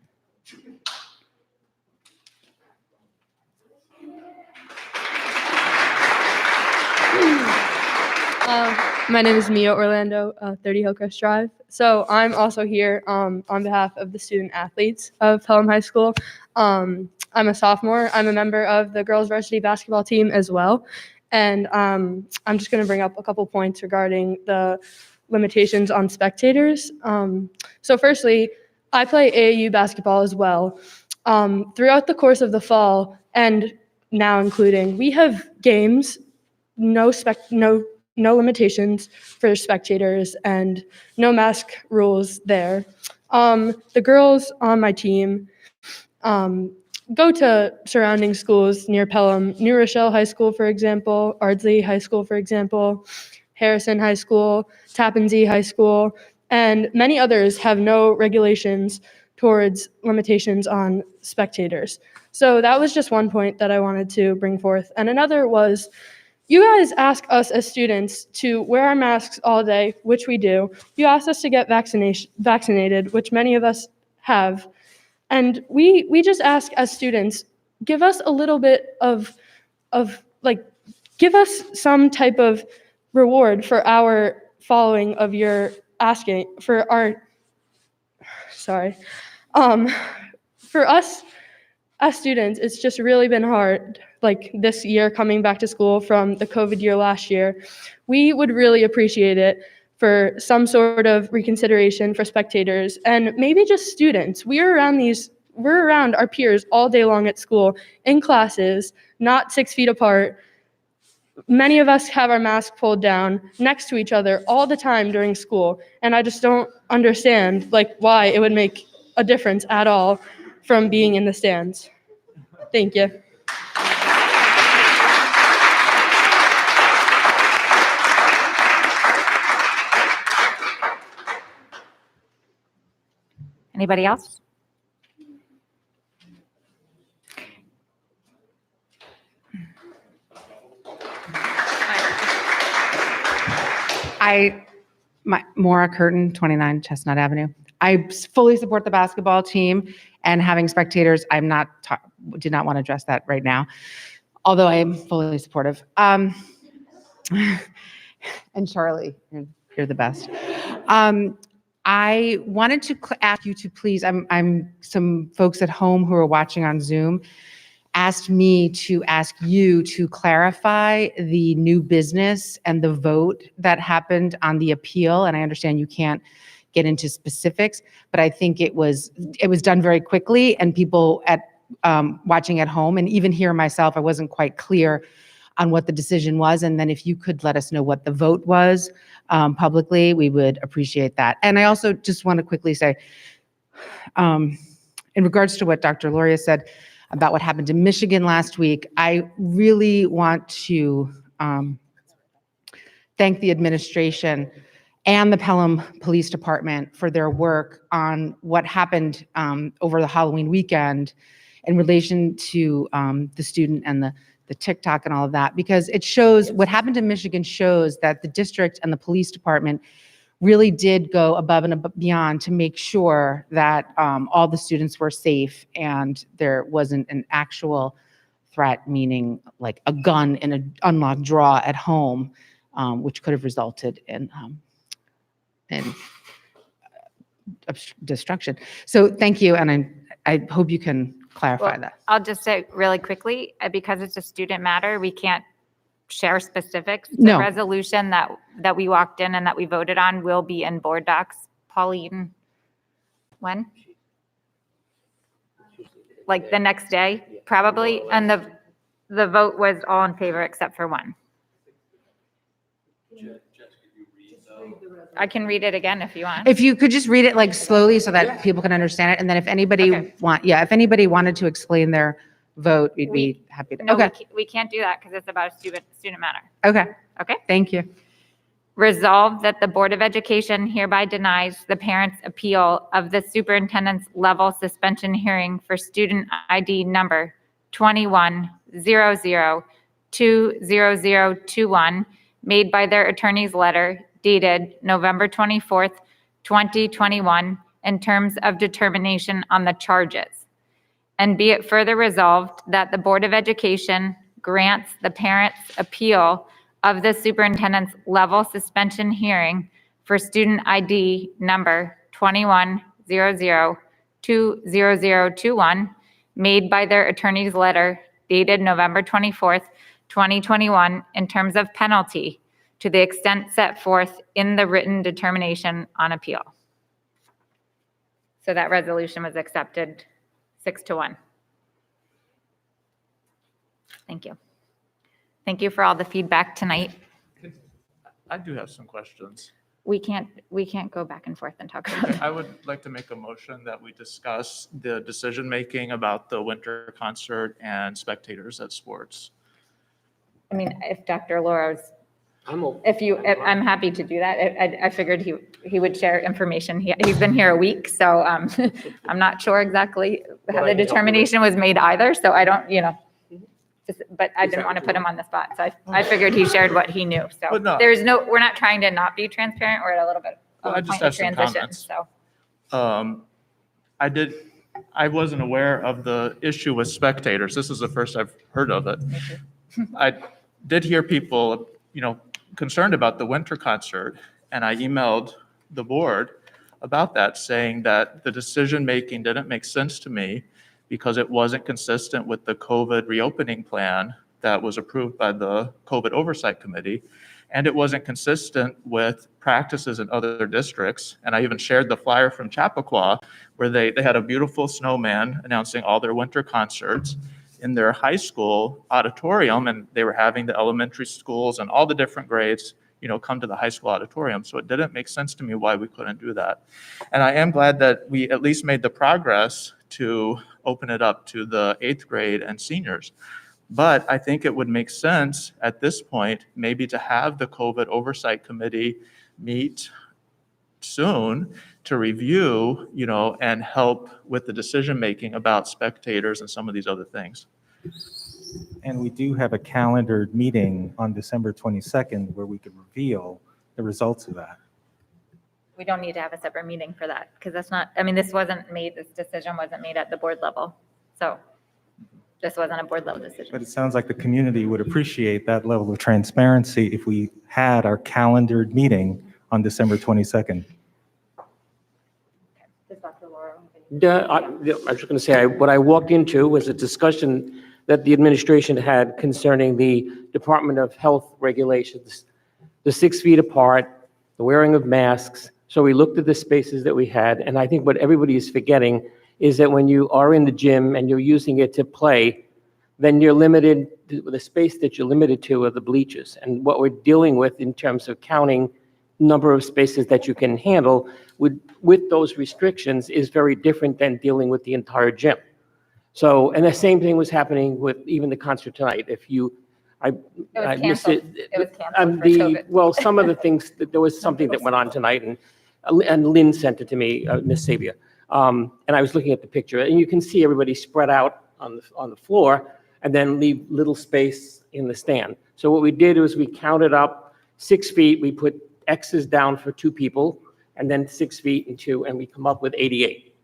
My name is Mia Orlando, 30 Hillcrest Drive. So I'm also here on behalf of the student athletes of Pelham High School. I'm a sophomore. I'm a member of the girls varsity basketball team as well. And I'm just going to bring up a couple points regarding the limitations on spectators. So firstly, I play AAU basketball as well. Throughout the course of the fall and now including, we have games, no limitations for spectators and no mask rules there. The girls on my team go to surrounding schools near Pelham, New Rochelle High School, for example, Ardsley High School, for example, Harrison High School, Tappan Zee High School, and many others have no regulations towards limitations on spectators. So that was just one point that I wanted to bring forth. And another was, you guys ask us as students to wear our masks all day, which we do. You ask us to get vaccinated, which many of us have. And we just ask as students, give us a little bit of give us some type of reward for our following of your asking, for us as students, it's just really been hard, like this year coming back to school from the COVID year last year. We would really appreciate it for some sort of reconsideration for spectators and maybe just students. We're around our peers all day long at school, in classes, not 6 feet apart. Many of us have our mask pulled down next to each other all the time during school, and I just don't understand why it would make a difference at all from being in the stands. Thank you. Anybody else? Maura Curtin, 29 Chestnut Avenue. I fully support the basketball team, and having spectators, did not want to address that right now, although I am fully supportive. And Charlie, you're the best. I wanted to ask you to please, some folks at home who are watching on Zoom asked me to ask you to clarify the new business and the vote that happened on the appeal. And I understand you can't get into specifics, but I think it was done very quickly, and people watching at home, and even here myself, I wasn't quite clear on what the decision was. And then if you could let us know what the vote was publicly, we would appreciate that. And I also just want to quickly say, in regards to what Dr. Loria said about what happened in Michigan last week, I really want to thank the administration and the Pelham Police Department for their work on what happened over the Halloween weekend in relation to the student and the TikTok and all of that, because it shows, what happened in Michigan shows that the district and the police department really did go above and beyond to make sure that all the students were safe and there wasn't an actual threat, meaning like a gun in an unlocked drawer at home, which could have resulted in destruction. So thank you, and I hope you can clarify that. I'll just say really quickly, because it's a student matter, we can't share specifics. The No. resolution that we walked in and that we voted on will be in board docs. Pauline, when? Like the next day, probably. And the vote was all in favor except for one. I can read it again if you want. If you could just read it like slowly so that people can understand it, and then if anybody if anybody wanted to explain their vote, we'd be happy to. No, Okay, we can't do that because it's about a student matter. okay, Okay. thank you. Resolved that the Board of Education hereby denies the parents' appeal of the superintendent's level suspension hearing for student ID number 2100200021 made by their attorney's letter dated November 24th, 2021, in terms of determination on the charges. And be it further resolved that the Board of Education grants the parents' appeal of the superintendent's level suspension hearing for student ID number 2100200021 made by their attorney's letter dated November 24th, 2021, in terms of penalty to the extent set forth in the written determination on appeal. So that resolution was accepted 6-1. Thank you. Thank you for all the feedback tonight. I do have some questions. We can't go back and forth and talk about it. I would like to make a motion that we discuss the decision-making about the winter concert and spectators at sports. I mean, if Dr. Laura's, I'm happy to do that. I figured he would share information. He's been here a week, so I'm not sure exactly how the determination was made either. So I don't, but I didn't want to put him on the spot. So I figured he shared what he knew. So But no. we're not trying to not be transparent. We're at a little bit of Well, I a just point of have some transition. comments. So I wasn't aware of the issue with spectators. This is the first I've heard of it. I did hear people, concerned about the winter concert, and I emailed the board about that, saying that the decision-making didn't make sense to me because it wasn't consistent with the COVID reopening plan that was approved by the COVID Oversight Committee, and it wasn't consistent with practices in other districts. And I even shared the flyer from Chappaqua, where they had a beautiful snowman announcing all their winter concerts. in their high school auditorium, and they were having the elementary schools and all the different grades, come to the high school auditorium. So it didn't make sense to me why we couldn't do that. And I am glad that we at least made the progress to open it up to the 8th grade and seniors. But I think it would make sense at this point, maybe to have the COVID Oversight Committee meet soon to review, and help with the decision-making about spectators and some of these other things. And we do have a calendared meeting on December 22nd where we could reveal the results of that. We don't need to have a separate meeting for that, because that's not, this decision wasn't made at the board level. So this wasn't a board level decision. But it sounds like the community would appreciate that level of transparency if we had our calendared meeting on December 22nd. I was just going to say, what I walked into was a discussion that the administration had concerning the Department of Health regulations, the 6 feet apart, the wearing of masks. So we looked at the spaces that we had, and I think what everybody is forgetting is that when you are in the gym and you're using it to play, then you're limited, the space that you're limited to are the bleachers. And what we're dealing with in terms of counting number of spaces that you can handle with those restrictions is very different than dealing with the entire gym. So, and the same thing was happening with even the concert tonight. If you, It was canceled for COVID. well, some of the things, there was something that went on tonight, and Lynn sent it to me, Miss Sabia. And I was looking at the picture, and you can see everybody spread out on the floor, and then leave little space in the stand. So what we did was we counted up 6 feet, we put X's down for 2 people, and then 6 feet and 2, and we come up with 88.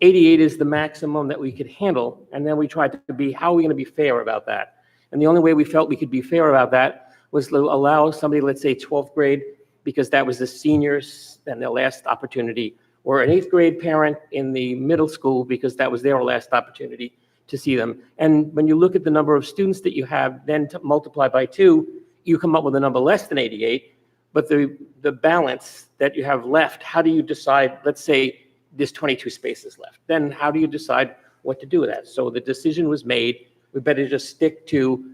88 is the maximum that we could handle, and then we tried to be, how are we going to be fair about that? And the only way we felt we could be fair about that was to allow somebody, let's say 12th grade, because that was the seniors and their last opportunity, or an 8th grade parent in the middle school because that was their last opportunity to see them. And when you look at the number of students that you have, then to multiply by 2, you come up with a number less than 88. But the balance that you have left, how do you decide, let's say there's 22 spaces left, then how do you decide what to do with that? So the decision was made, we better just stick to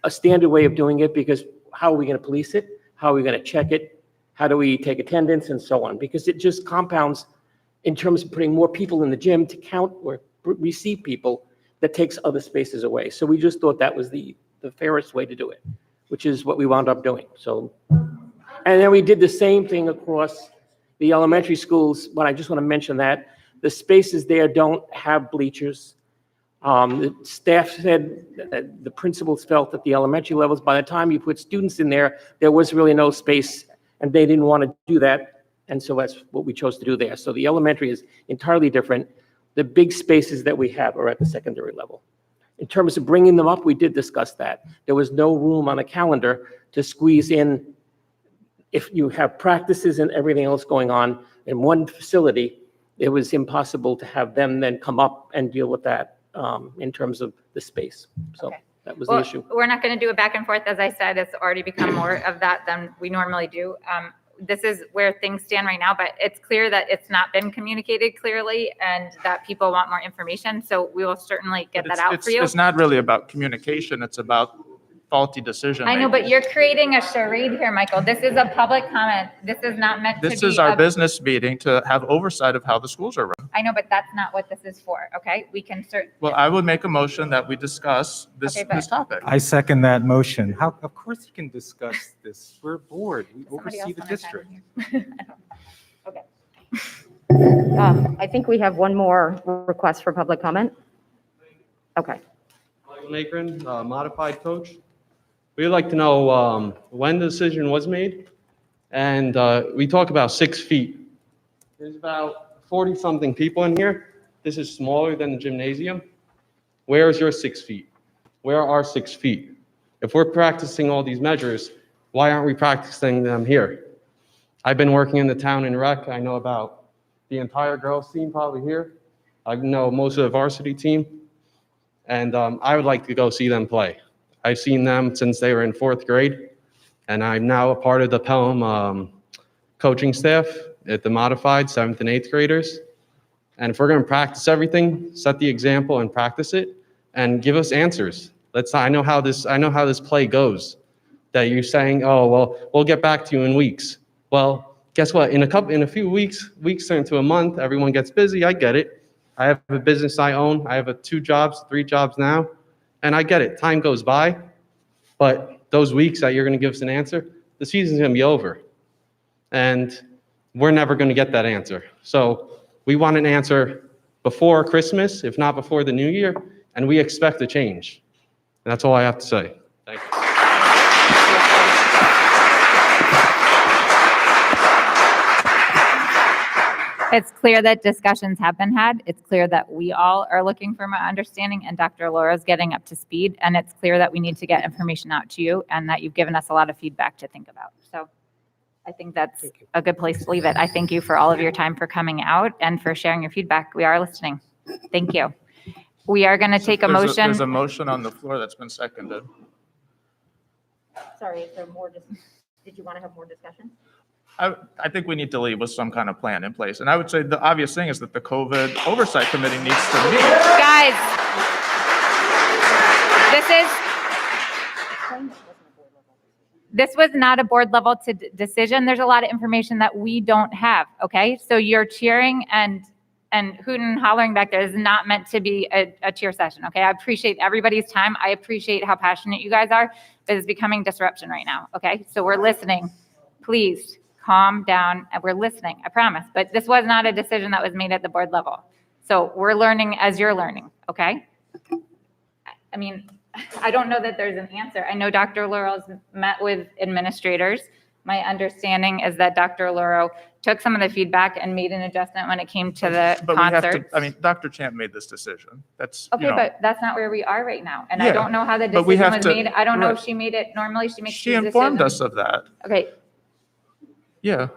a standard way of doing it, because how are we going to police it? How are we going to check it? How do we take attendance and so on? Because it just compounds in terms of putting more people in the gym to count or receive people, that takes other spaces away. So we just thought that was the fairest way to do it, which is what we wound up doing. So, and then we did the same thing across the elementary schools, but I just want to mention that the spaces there don't have bleachers. The staff said that the principals felt that the elementary levels, by the time you put students in there, there was really no space, and they didn't want to do that. And so that's what we chose to do there. So the elementary is entirely different. The big spaces that we have are at the secondary level. In terms of bringing them up, we did discuss that. There was no room on the calendar to squeeze in. If you have practices and everything else going on in one facility, it was impossible to have them then come up and deal with that in terms of the space. So that was the issue. We're not going to do a back and forth. As I said, it's already become more of that than we normally do. This is where things stand right now, but it's clear that it's not been communicated clearly and that people want more information. So we will certainly get that out for you. It's not really about communication. It's about faulty decision. I know, but you're creating a charade here, Michael. This is a public comment. This is not meant to be. This is our business meeting to have oversight of how the schools are run. I know, but that's not what this is for, okay? We can certainly. Well, I would make a motion that we discuss this topic. I second that motion. How, of course you can discuss this. We're a board. We Somebody oversee else the on our district. Okay. I think we have one more request for public comment. Okay. Michael Nakrin, modified coach. We'd like to know when the decision was made, and we talk about 6 feet. There's about 40-something people in here. This is smaller than the gymnasium. Where is your 6 feet? Where are our 6 feet? If we're practicing all these measures, why aren't we practicing them here? I've been working in the town in rec. I know about the entire girls team probably here. I know most of the varsity team, and I would like to go see them play. I've seen them since they were in 4th grade, and I'm now a part of the Pelham coaching staff at the modified 7th and 8th graders. And if we're going to practice everything, set the example and practice it, and give us answers. I know how this play goes, that you're saying, oh, well, we'll get back to you in weeks. Well, guess what? In a few weeks turn to a month, everyone gets busy. I get it. I have a business I own. I have 2 jobs, 3 jobs now, and I get it. Time goes by, but those weeks that you're going to give us an answer, the season's going to be over, and we're never going to get that answer. So we want an answer before Christmas, if not before the new year, and we expect a change. And that's all I have to say. Thank you. It's clear that discussions have been had. It's clear that we all are looking for more understanding, and Dr. Laura's getting up to speed. And it's clear that we need to get information out to you, and that you've given us a lot of feedback to think about. So I think that's a good place to leave it. I thank you for all of your time for coming out and for sharing your feedback. We are listening. Thank you. We are going to take a motion. There's a motion on the floor that's been seconded. Sorry, is there more, did you want to have more discussion? I think we need to leave with some kind of plan in place. And I would say the obvious thing is that the COVID oversight committee needs to meet. Guys, this was not a board level decision. There's a lot of information that we don't have, okay? So you're cheering and hooting and hollering back there is not meant to be a cheer session, okay? I appreciate everybody's time. I appreciate how passionate you guys are, but it's becoming disruption right now, okay? So we're listening. Please calm down, and we're listening, I promise. But this was not a decision that was made at the board level. So we're learning as you're learning, okay? I mean, I don't know that there's an answer. I know Dr. Laurel's met with administrators. My understanding is that Dr. Laurel took some of the feedback and made an adjustment when it came to the But we have concerts. to, I mean, Dr. Champ made this decision. That's, Okay, but that's not where we are right now. And I Yeah, don't know how the but we decision have was to- made. I don't know right. if she made it, normally she makes she these informed decisions. us of that. Okay, Yeah.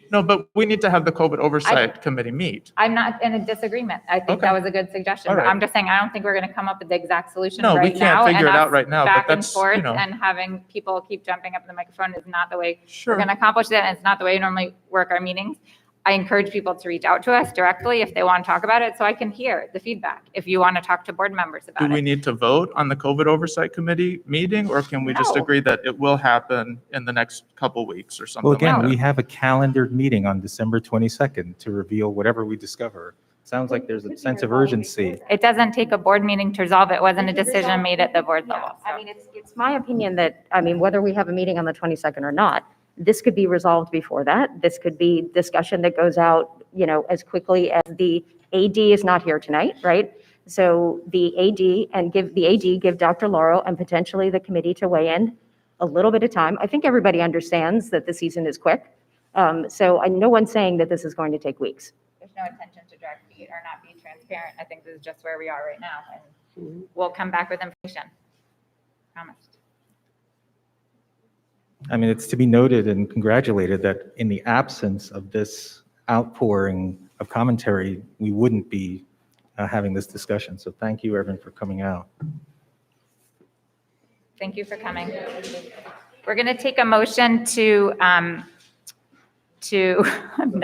No, but we need to have the COVID oversight committee meet. I'm not in a disagreement. I think that was a good suggestion. All but right. I'm just saying, I don't think we're going to come up with the exact solution No, we right can't now. figure and it out us right now, but Back and that's, forth you know. and having people keep jumping up in the microphone is not the way Sure. we're going to accomplish that. And it's not the way we normally work our meetings. I encourage people to reach out to us directly if they want to talk about it, so I can hear the feedback. If you want to talk to board members Do about we it. need to vote on the COVID oversight committee meeting, or can we just No. agree that it will happen in the next couple weeks or something Well, like again, that? we have a calendared meeting on December 22nd to reveal whatever we discover. Sounds like there's a sense of urgency. It doesn't take a board meeting to resolve it. It wasn't a decision made at the board level. I mean, it's my opinion that, I mean, whether we have a meeting on the 22nd or not, this could be resolved before that. This could be discussion that goes out, as quickly as the AD is not here tonight, right? So the AD give Dr. Laurel and potentially the committee to weigh in a little bit of time. I think everybody understands that the season is quick. So no one's saying that this is going to take weeks. There's no intention to drag feet or not be transparent. I think this is just where we are right now, and we'll come back with information. Promised. I mean, it's to be noted and congratulated that in the absence of this outpouring of commentary, we wouldn't be having this discussion. So thank you, Evan, for coming out. Thank you for coming. We're going to take a motion to no,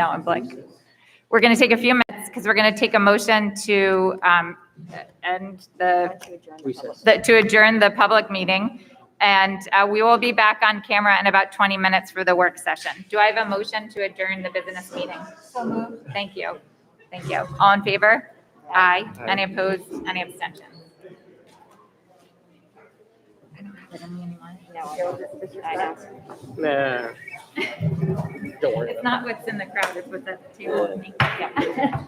I'm blank. We're going to take a few minutes because we're going to take a motion to end to adjourn the public meeting. And we will be back on camera in about 20 minutes for the work session. Do I have a motion to adjourn the business meeting? So moved. Thank you. Thank you. All in favor? Aye. Any opposed? Any abstentions? I don't have it in me anymore. Nah. Don't worry It's not what's in the crowd, it's what's at the table with me. Yeah.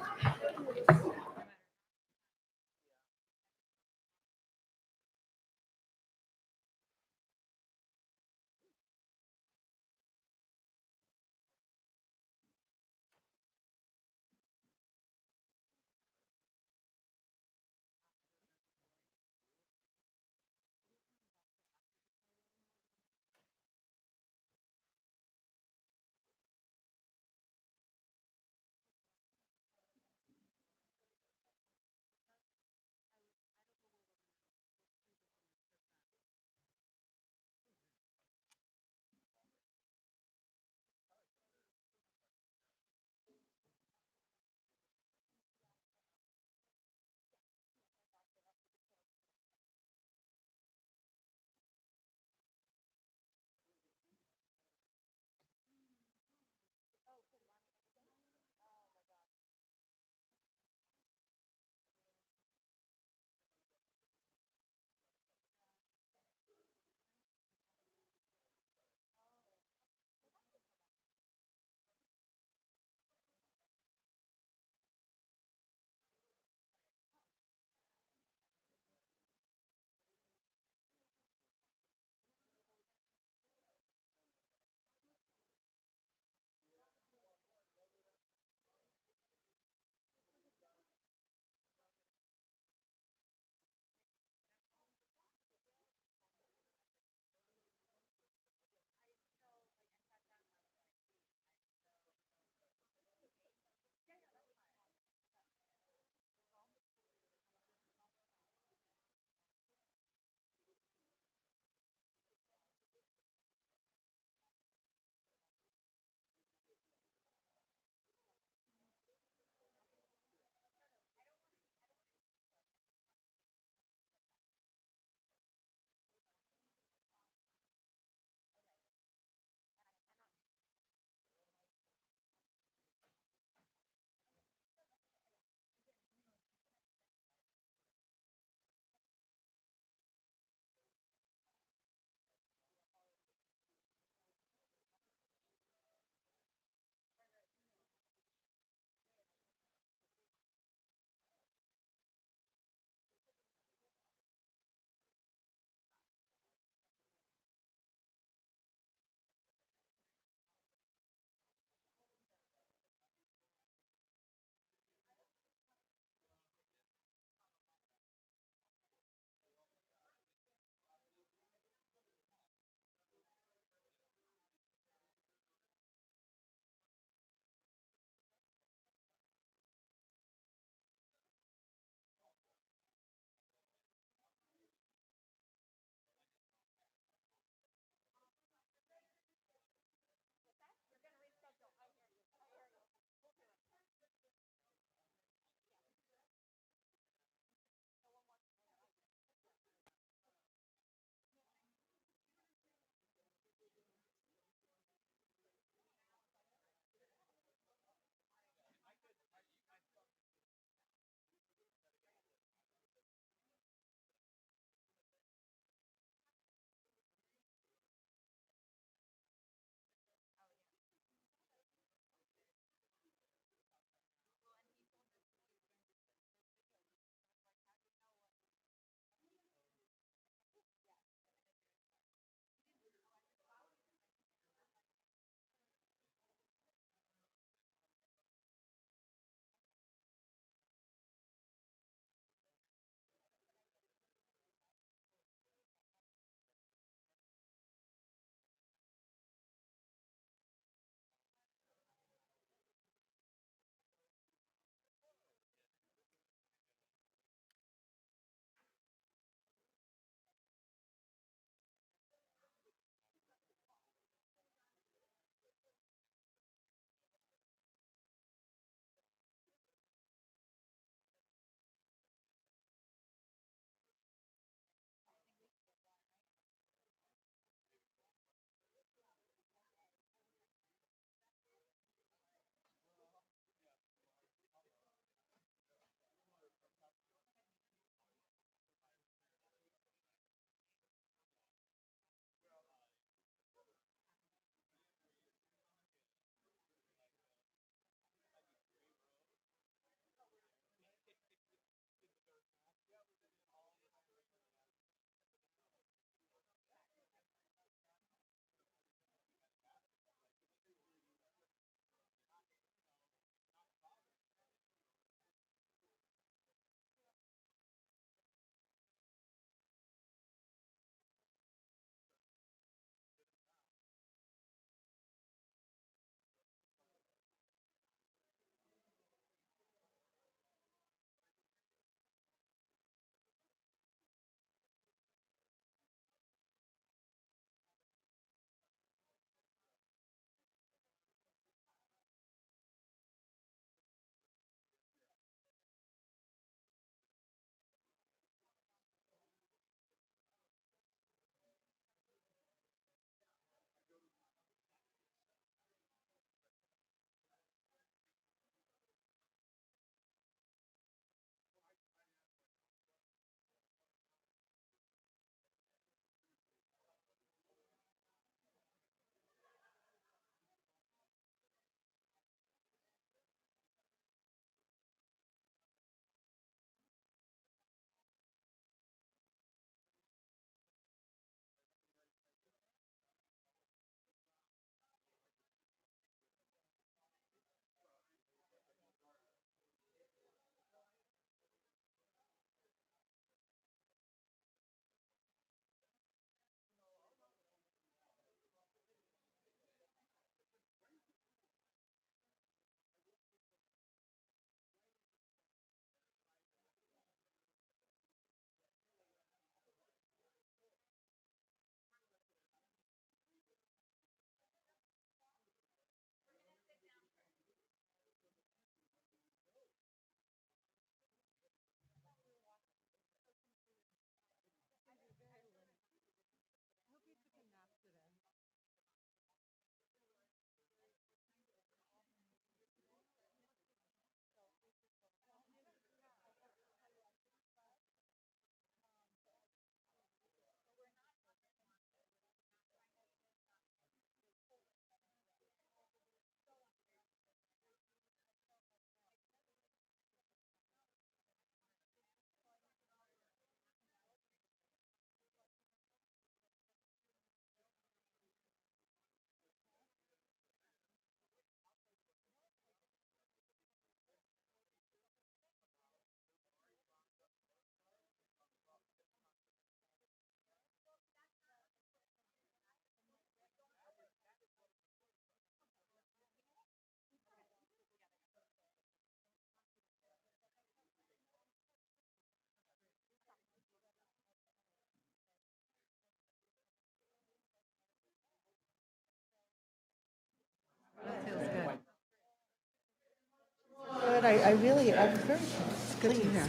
really, it's good to hear.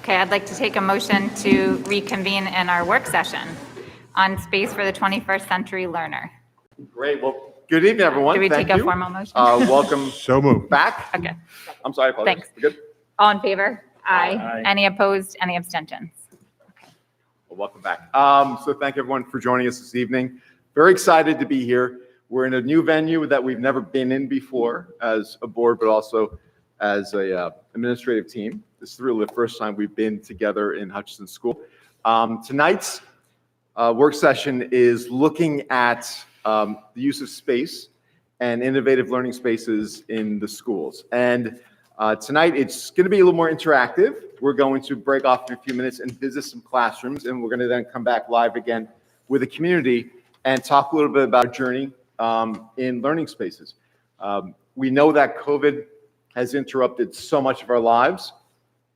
Okay, I'd like to take a motion to reconvene in our work session on space for the 21st century learner. Great. Well, good evening, everyone. Do we Thank take a you. welcome motion? Welcome So moved. back. Okay, I'm sorry, I apologize. Thanks. We're good? all in favor? Aye. Aye. Any opposed? Any abstentions? Well, welcome back. So thank everyone for joining us this evening. Very excited to be here. We're in a new venue that we've never been in before as a board, but also as a administrative team. This is really the first time we've been together in Hutchinson School. Tonight's work session is looking at the use of space and innovative learning spaces in the schools. And tonight it's going to be a little more interactive. We're going to break off for a few minutes and visit some classrooms, and we're going to then come back live again with the community and talk a little bit about our journey in learning spaces. We know that COVID has interrupted so much of our lives.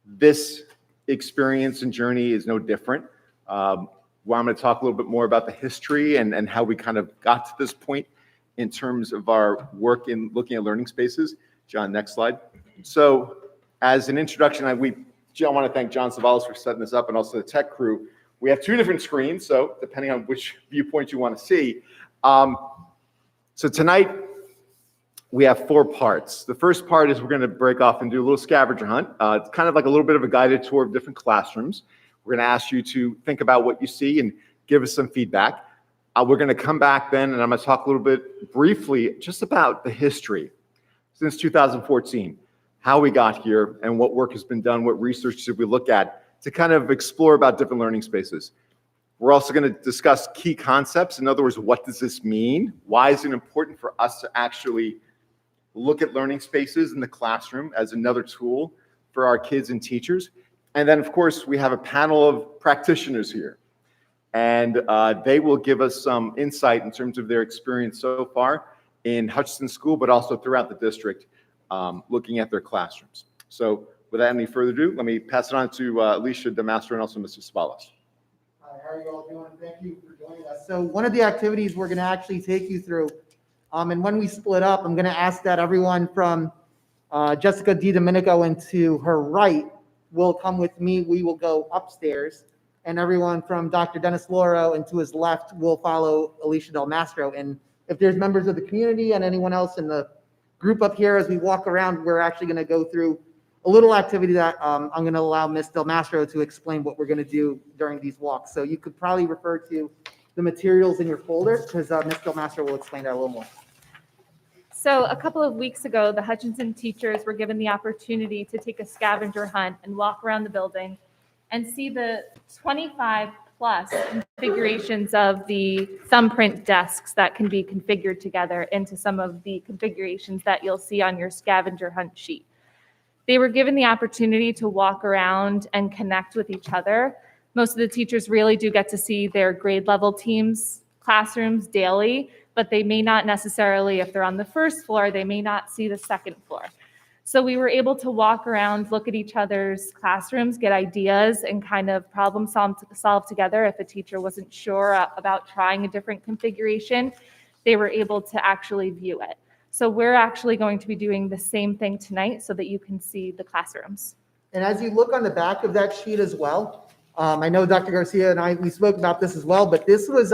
This experience and journey is no different. Well, I'm going to talk a little bit more about the history and how we kind of got to this point in terms of our work in looking at learning spaces. John, next slide. So as an introduction, I want to thank John Savalas for setting this up and also the tech crew. We have two different screens, so depending on which viewpoint you want to see. So tonight, we have 4 parts. The first part is we're going to break off and do a little scavenger hunt. It's kind of like a little bit of a guided tour of different classrooms. We're going to ask you to think about what you see and give us some feedback. We're going to come back then, and I'm going to talk a little bit briefly just about the history since 2014, how we got here and what work has been done, what research did we look at to kind of explore about different learning spaces. We're also going to discuss key concepts. In other words, what does this mean? Why is it important for us to actually look at learning spaces in the classroom as another tool for our kids and teachers? And then, of course, we have a panel of practitioners here. And they will give us some insight in terms of their experience so far in Hutchinson School, but also throughout the district, looking at their classrooms. So without any further ado, let me pass it on to Alicia DeMastro and also Mr. Savalas. Hi, how are you all doing? Thank you for joining us. So one of the activities we're going to actually take you through, and when we split up, I'm going to ask that everyone from Jessica DiDomenico and to her right will come with me. We will go upstairs, and everyone from Dr. Dennis Loro and to his left will follow Alicia Del Mastro. And if there's members of the community and anyone else in the group up here, as we walk around, we're actually going to go through a little activity that I'm going to allow Ms. Del Mastro to explain what we're going to do during these walks. So you could probably refer to the materials in your folder because Ms. Del Mastro will explain that a little more. So a couple of weeks ago, the Hutchinson teachers were given the opportunity to take a scavenger hunt and walk around the building and see the 25 plus configurations of the thumbprint desks that can be configured together into some of the configurations that you'll see on your scavenger hunt sheet. They were given the opportunity to walk around and connect with each other. Most of the teachers really do get to see their grade level teams' classrooms daily, but they may not necessarily, if they're on the first floor, they may not see the second floor. So we were able to walk around, look at each other's classrooms, get ideas, and kind of problem solve together. If a teacher wasn't sure about trying a different configuration, they were able to actually view it. So we're actually going to be doing the same thing tonight so that you can see the classrooms. And as you look on the back of that sheet as well, I know Dr. Garcia and we spoke about this as well, but this was,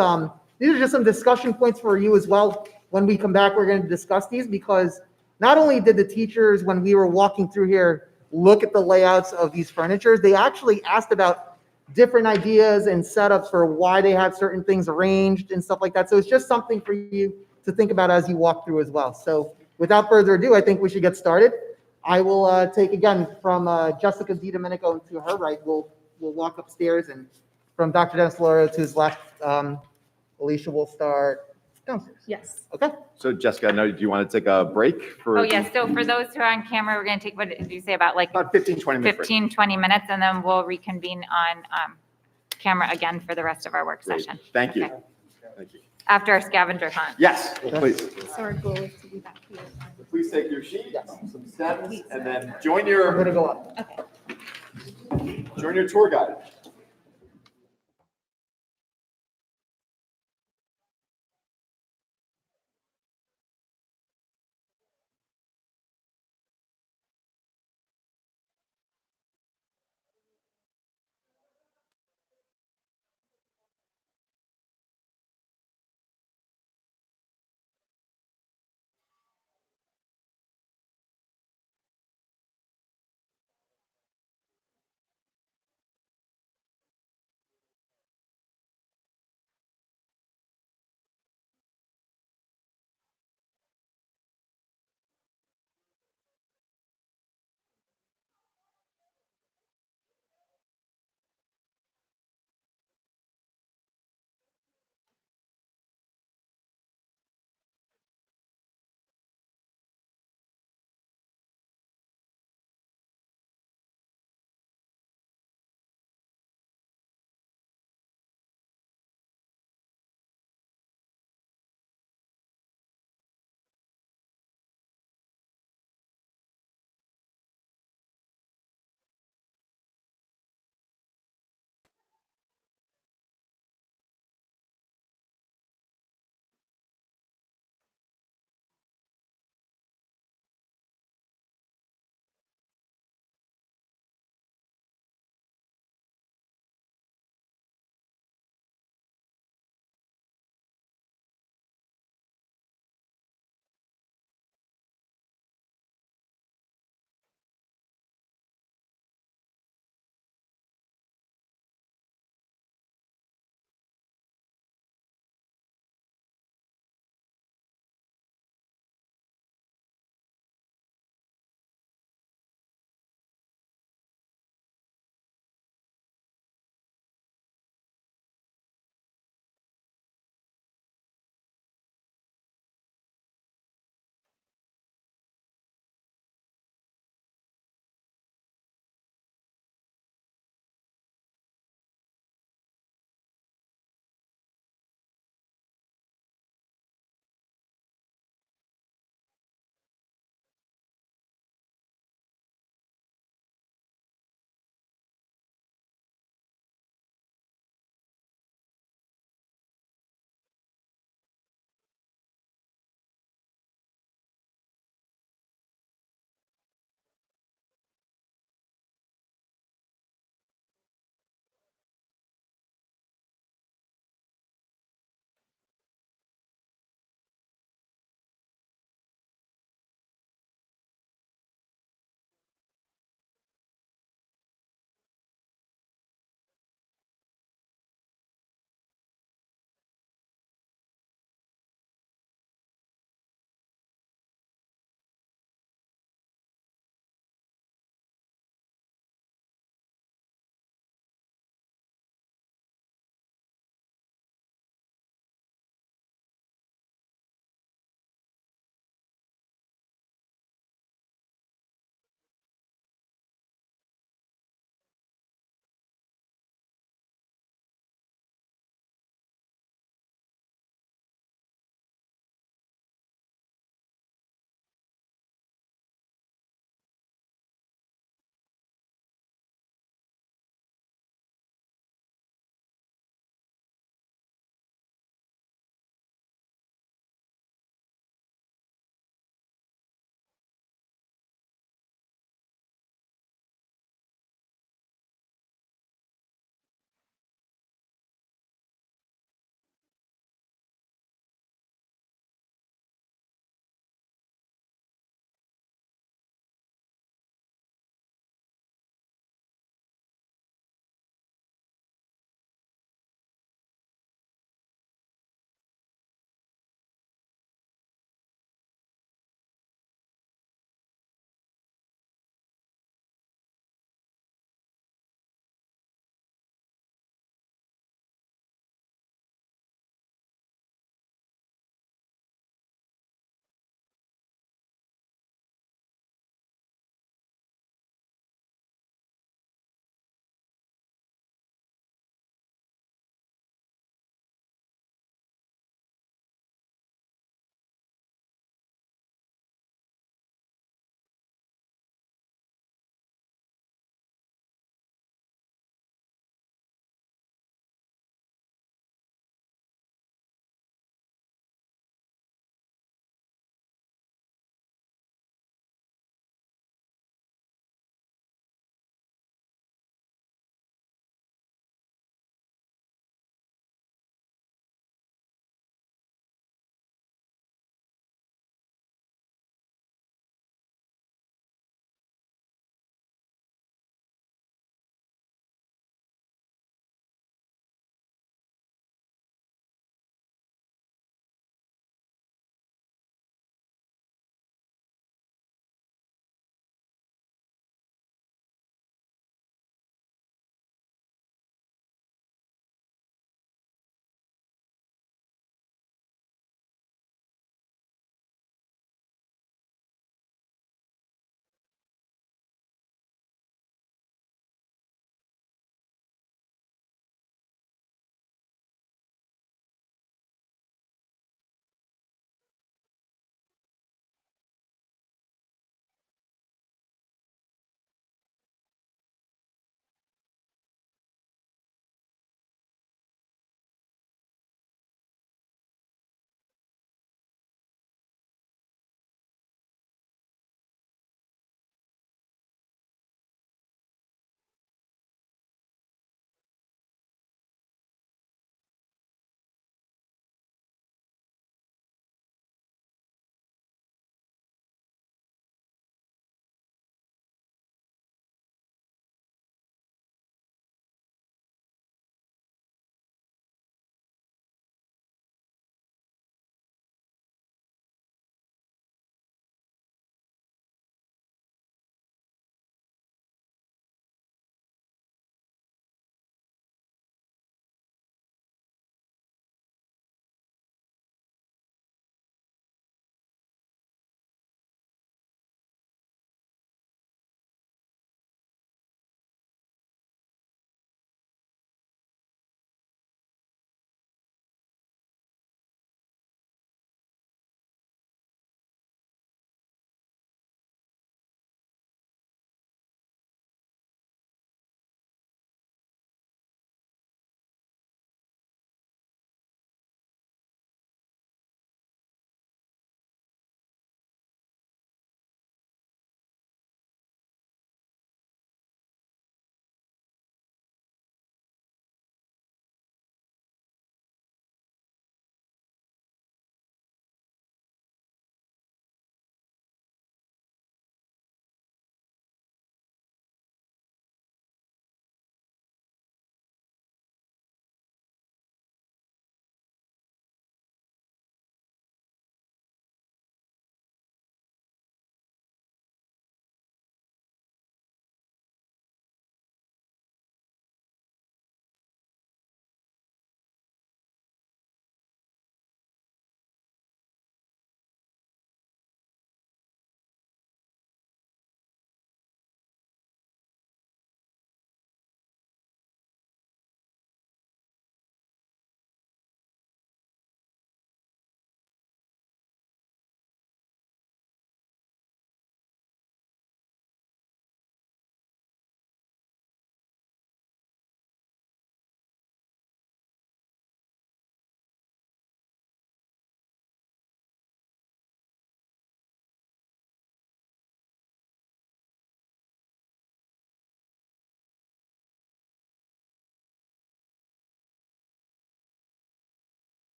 these are just some discussion points for you as well. When we come back, we're going to discuss these because not only did the teachers, when we were walking through here, look at the layouts of these furnitures, they actually asked about different ideas and setups for why they had certain things arranged and stuff like that. So it's just something for you to think about as you walk through as well. So without further ado, I think we should get started. I will take again from Jessica DiDomenico to her right. We'll walk upstairs, and from Dr. Dennis Loro to his left, Alicia will start downstairs. Yes. Okay. So Jessica, I know, do you want to take a break for? Oh, yes. So for those who are on camera, we're going to take, what did you say, about 15, 20 minutes. 15, 20 minutes, and then we'll reconvene on camera again for the rest of our work session. Thank you. Okay. Thank you. After our scavenger hunt. Yes, please. So our goal is to be back here. Please take your sheet, some steps, and then join your. I'm going to go up. Okay. Join your tour guide.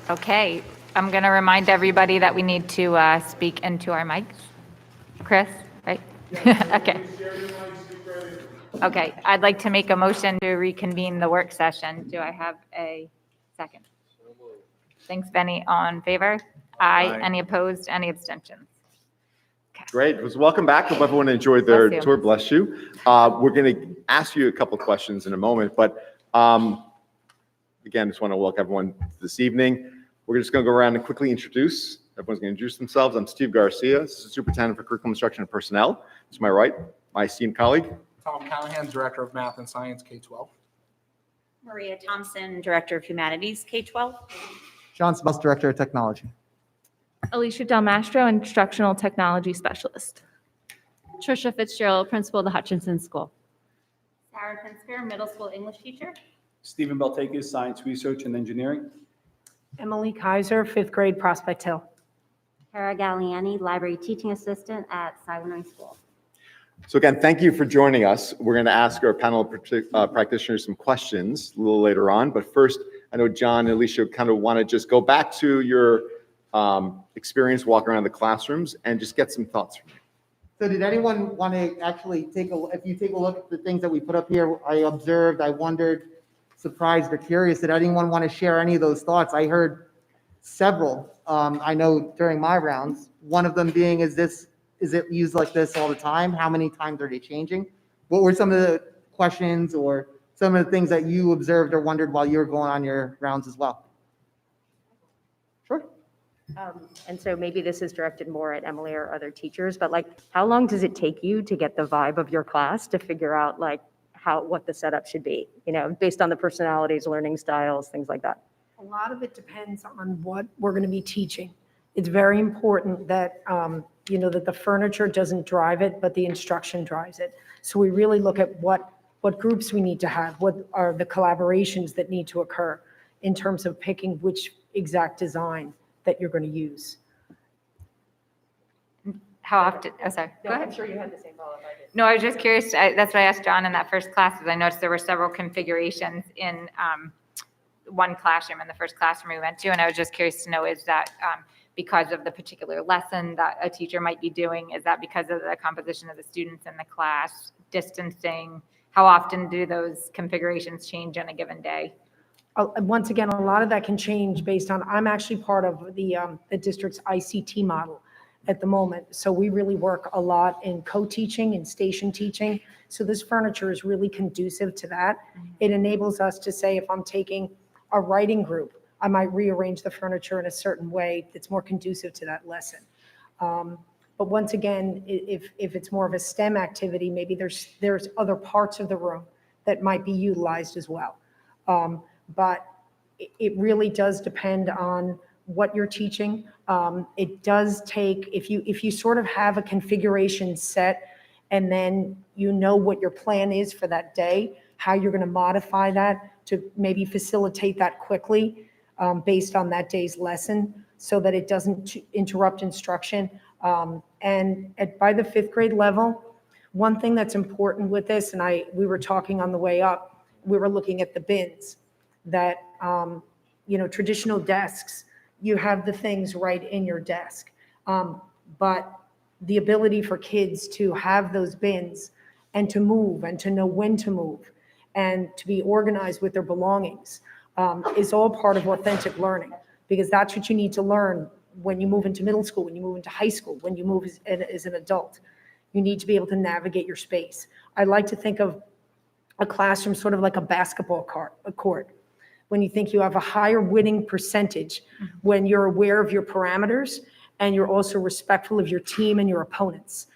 Okay, I'm going to remind everybody that we need to speak into our mics. Chris, right? Okay. Okay, I'd like to make a motion to reconvene the work session. Do I have a second? Thanks, Benny. All in favor? Aye. Aye. Any opposed? Any abstentions? Great. Well, welcome back. Hope everyone enjoyed their Bless you. tour. Bless you. We're going to ask you a couple questions in a moment, but again, just want to welcome everyone this evening. We're just going to go around and quickly introduce. Everyone's going to introduce themselves. I'm Steve Garcia, Superintendent for Curriculum Instruction and Personnel. To my right, my esteemed colleague. Tom Callahan, Director of Math and Science, K-12. Maria Thompson, Director of Humanities, K-12. John Smuts, Director of Technology. Alicia Del Mastro, Instructional Technology Specialist. Trisha Fitzgerald, Principal of the Hutchinson School. Sarah Pinsker, Middle School English Teacher. Stephen Beltakis, Science Research and Engineering. Emily Kaiser, 5th grade, Prospect Hill. Kara Galliani, Library Teaching Assistant at Silent School. So again, thank you for joining us. We're going to ask our panel of practitioners some questions a little later on. But first, I know John and Alicia kind of want to just go back to your experience walking around the classrooms and just get some thoughts from you. So did anyone want to actually if you take a look at the things that we put up here, I observed, I wondered, surprised or curious, did anyone want to share any of those thoughts? I heard several, I know during my rounds, one of them being, is it used like this all the time? How many times are they changing? What were some of the questions or some of the things that you observed or wondered while you were going on your rounds as well? And so maybe this is directed more at Emily or other teachers, but like, how long does it take you to get the vibe of your class to figure out like what the setup should be, based on the personalities, learning styles, things like that? A lot of it depends on what we're going to be teaching. It's very important that, that the furniture doesn't drive it, but the instruction drives it. So we really look at what groups we need to have, what are the collaborations that need to occur in terms of picking which exact design that you're going to use. How often? Oh, sorry. No, Go ahead. I'm sure you had the same follow-up I did. No, I was just curious. That's what I asked John in that first class, is I noticed there were several configurations in one classroom, in the first classroom we went to, and I was just curious to know, is that because of the particular lesson that a teacher might be doing? Is that because of the composition of the students in the class, distancing? How often do those configurations change on a given day? Once again, a lot of that can change based on, I'm actually part of the district's ICT model at the moment. So we really work a lot in co-teaching and station teaching. So this furniture is really conducive to that. It enables us to say, if I'm taking a writing group, I might rearrange the furniture in a certain way that's more conducive to that lesson. But once again, if it's more of a STEM activity, maybe there's other parts of the room that might be utilized as well. But it really does depend on what you're teaching. It does take, if you sort of have a configuration set and then you know what your plan is for that day, how you're going to modify that to maybe facilitate that quickly based on that day's lesson so that it doesn't interrupt instruction. And by the 5th grade level, one thing that's important with this, and we were talking on the way up, we were looking at the bins that, traditional desks, you have the things right in your desk. But the ability for kids to have those bins and to move and to know when to move and to be organized with their belongings is all part of authentic learning, because that's what you need to learn when you move into middle school, when you move into high school, when you move as an adult. You need to be able to navigate your space. I like to think of a classroom sort of like a basketball court. When you think you have a higher winning percentage, when you're aware of your parameters and you're also respectful of your team and your opponents.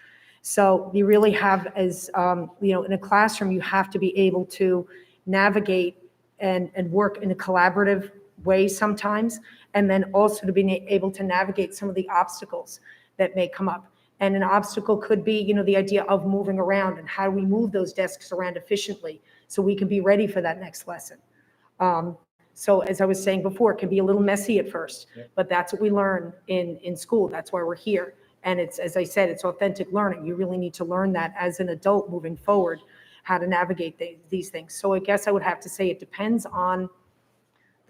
So you really have, as in a classroom, you have to be able to navigate and work in a collaborative way sometimes, and then also to be able to navigate some of the obstacles that may come up. And an obstacle could be, the idea of moving around and how do we move those desks around efficiently so we can be ready for that next lesson. So as I was saying before, it can be a little messy at first, but that's what we learn in school. That's why we're here. And it's, as I said, it's authentic learning. You really need to learn that as an adult moving forward, how to navigate these things. So I guess I would have to say it depends on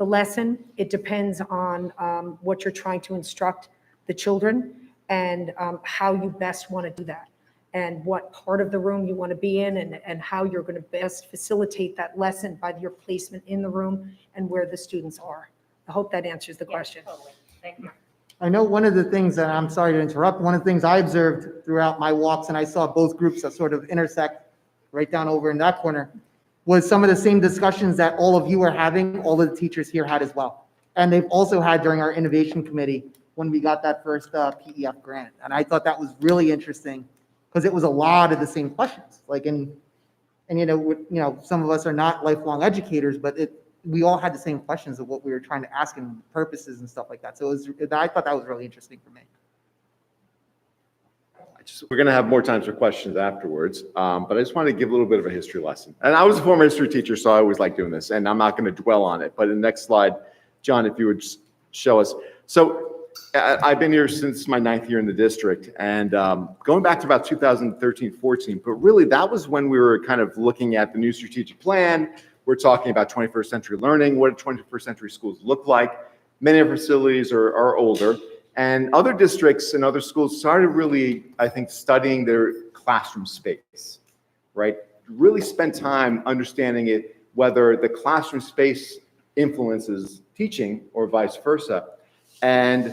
the lesson. It depends on what you're trying to instruct the children and how you best want to do that, and what part of the room you want to be in, and how you're going to best facilitate that lesson by your placement in the room and where the students are. I hope that answers the question. Thank you. I know one of the things, and I'm sorry to interrupt, one of the things I observed throughout my walks, and I saw both groups that sort of intersect right down over in that corner, was some of the same discussions that all of you are having, all of the teachers here had as well. And they've also had during our innovation committee when we got that first PEF grant. And I thought that was really interesting because it was a lot of the same questions. Like, and some of us are not lifelong educators, but we all had the same questions of what we were trying to ask and purposes and stuff like that. So I thought that was really interesting for me. We're going to have more times for questions afterwards, but I just wanted to give a little bit of a history lesson. And I was a former history teacher, so I always like doing this, and I'm not going to dwell on it. But in the next slide, John, if you would just show us. So I've been here since my 9th year in the district, and going back to about 2013-14, but really that was when we were kind of looking at the new strategic plan. We're talking about 21st century learning, what do 21st century schools look like. Many of our facilities are older. And other districts and other schools started really, I think, studying their classroom space, right? Really spend time understanding it, whether the classroom space influences teaching or vice versa. And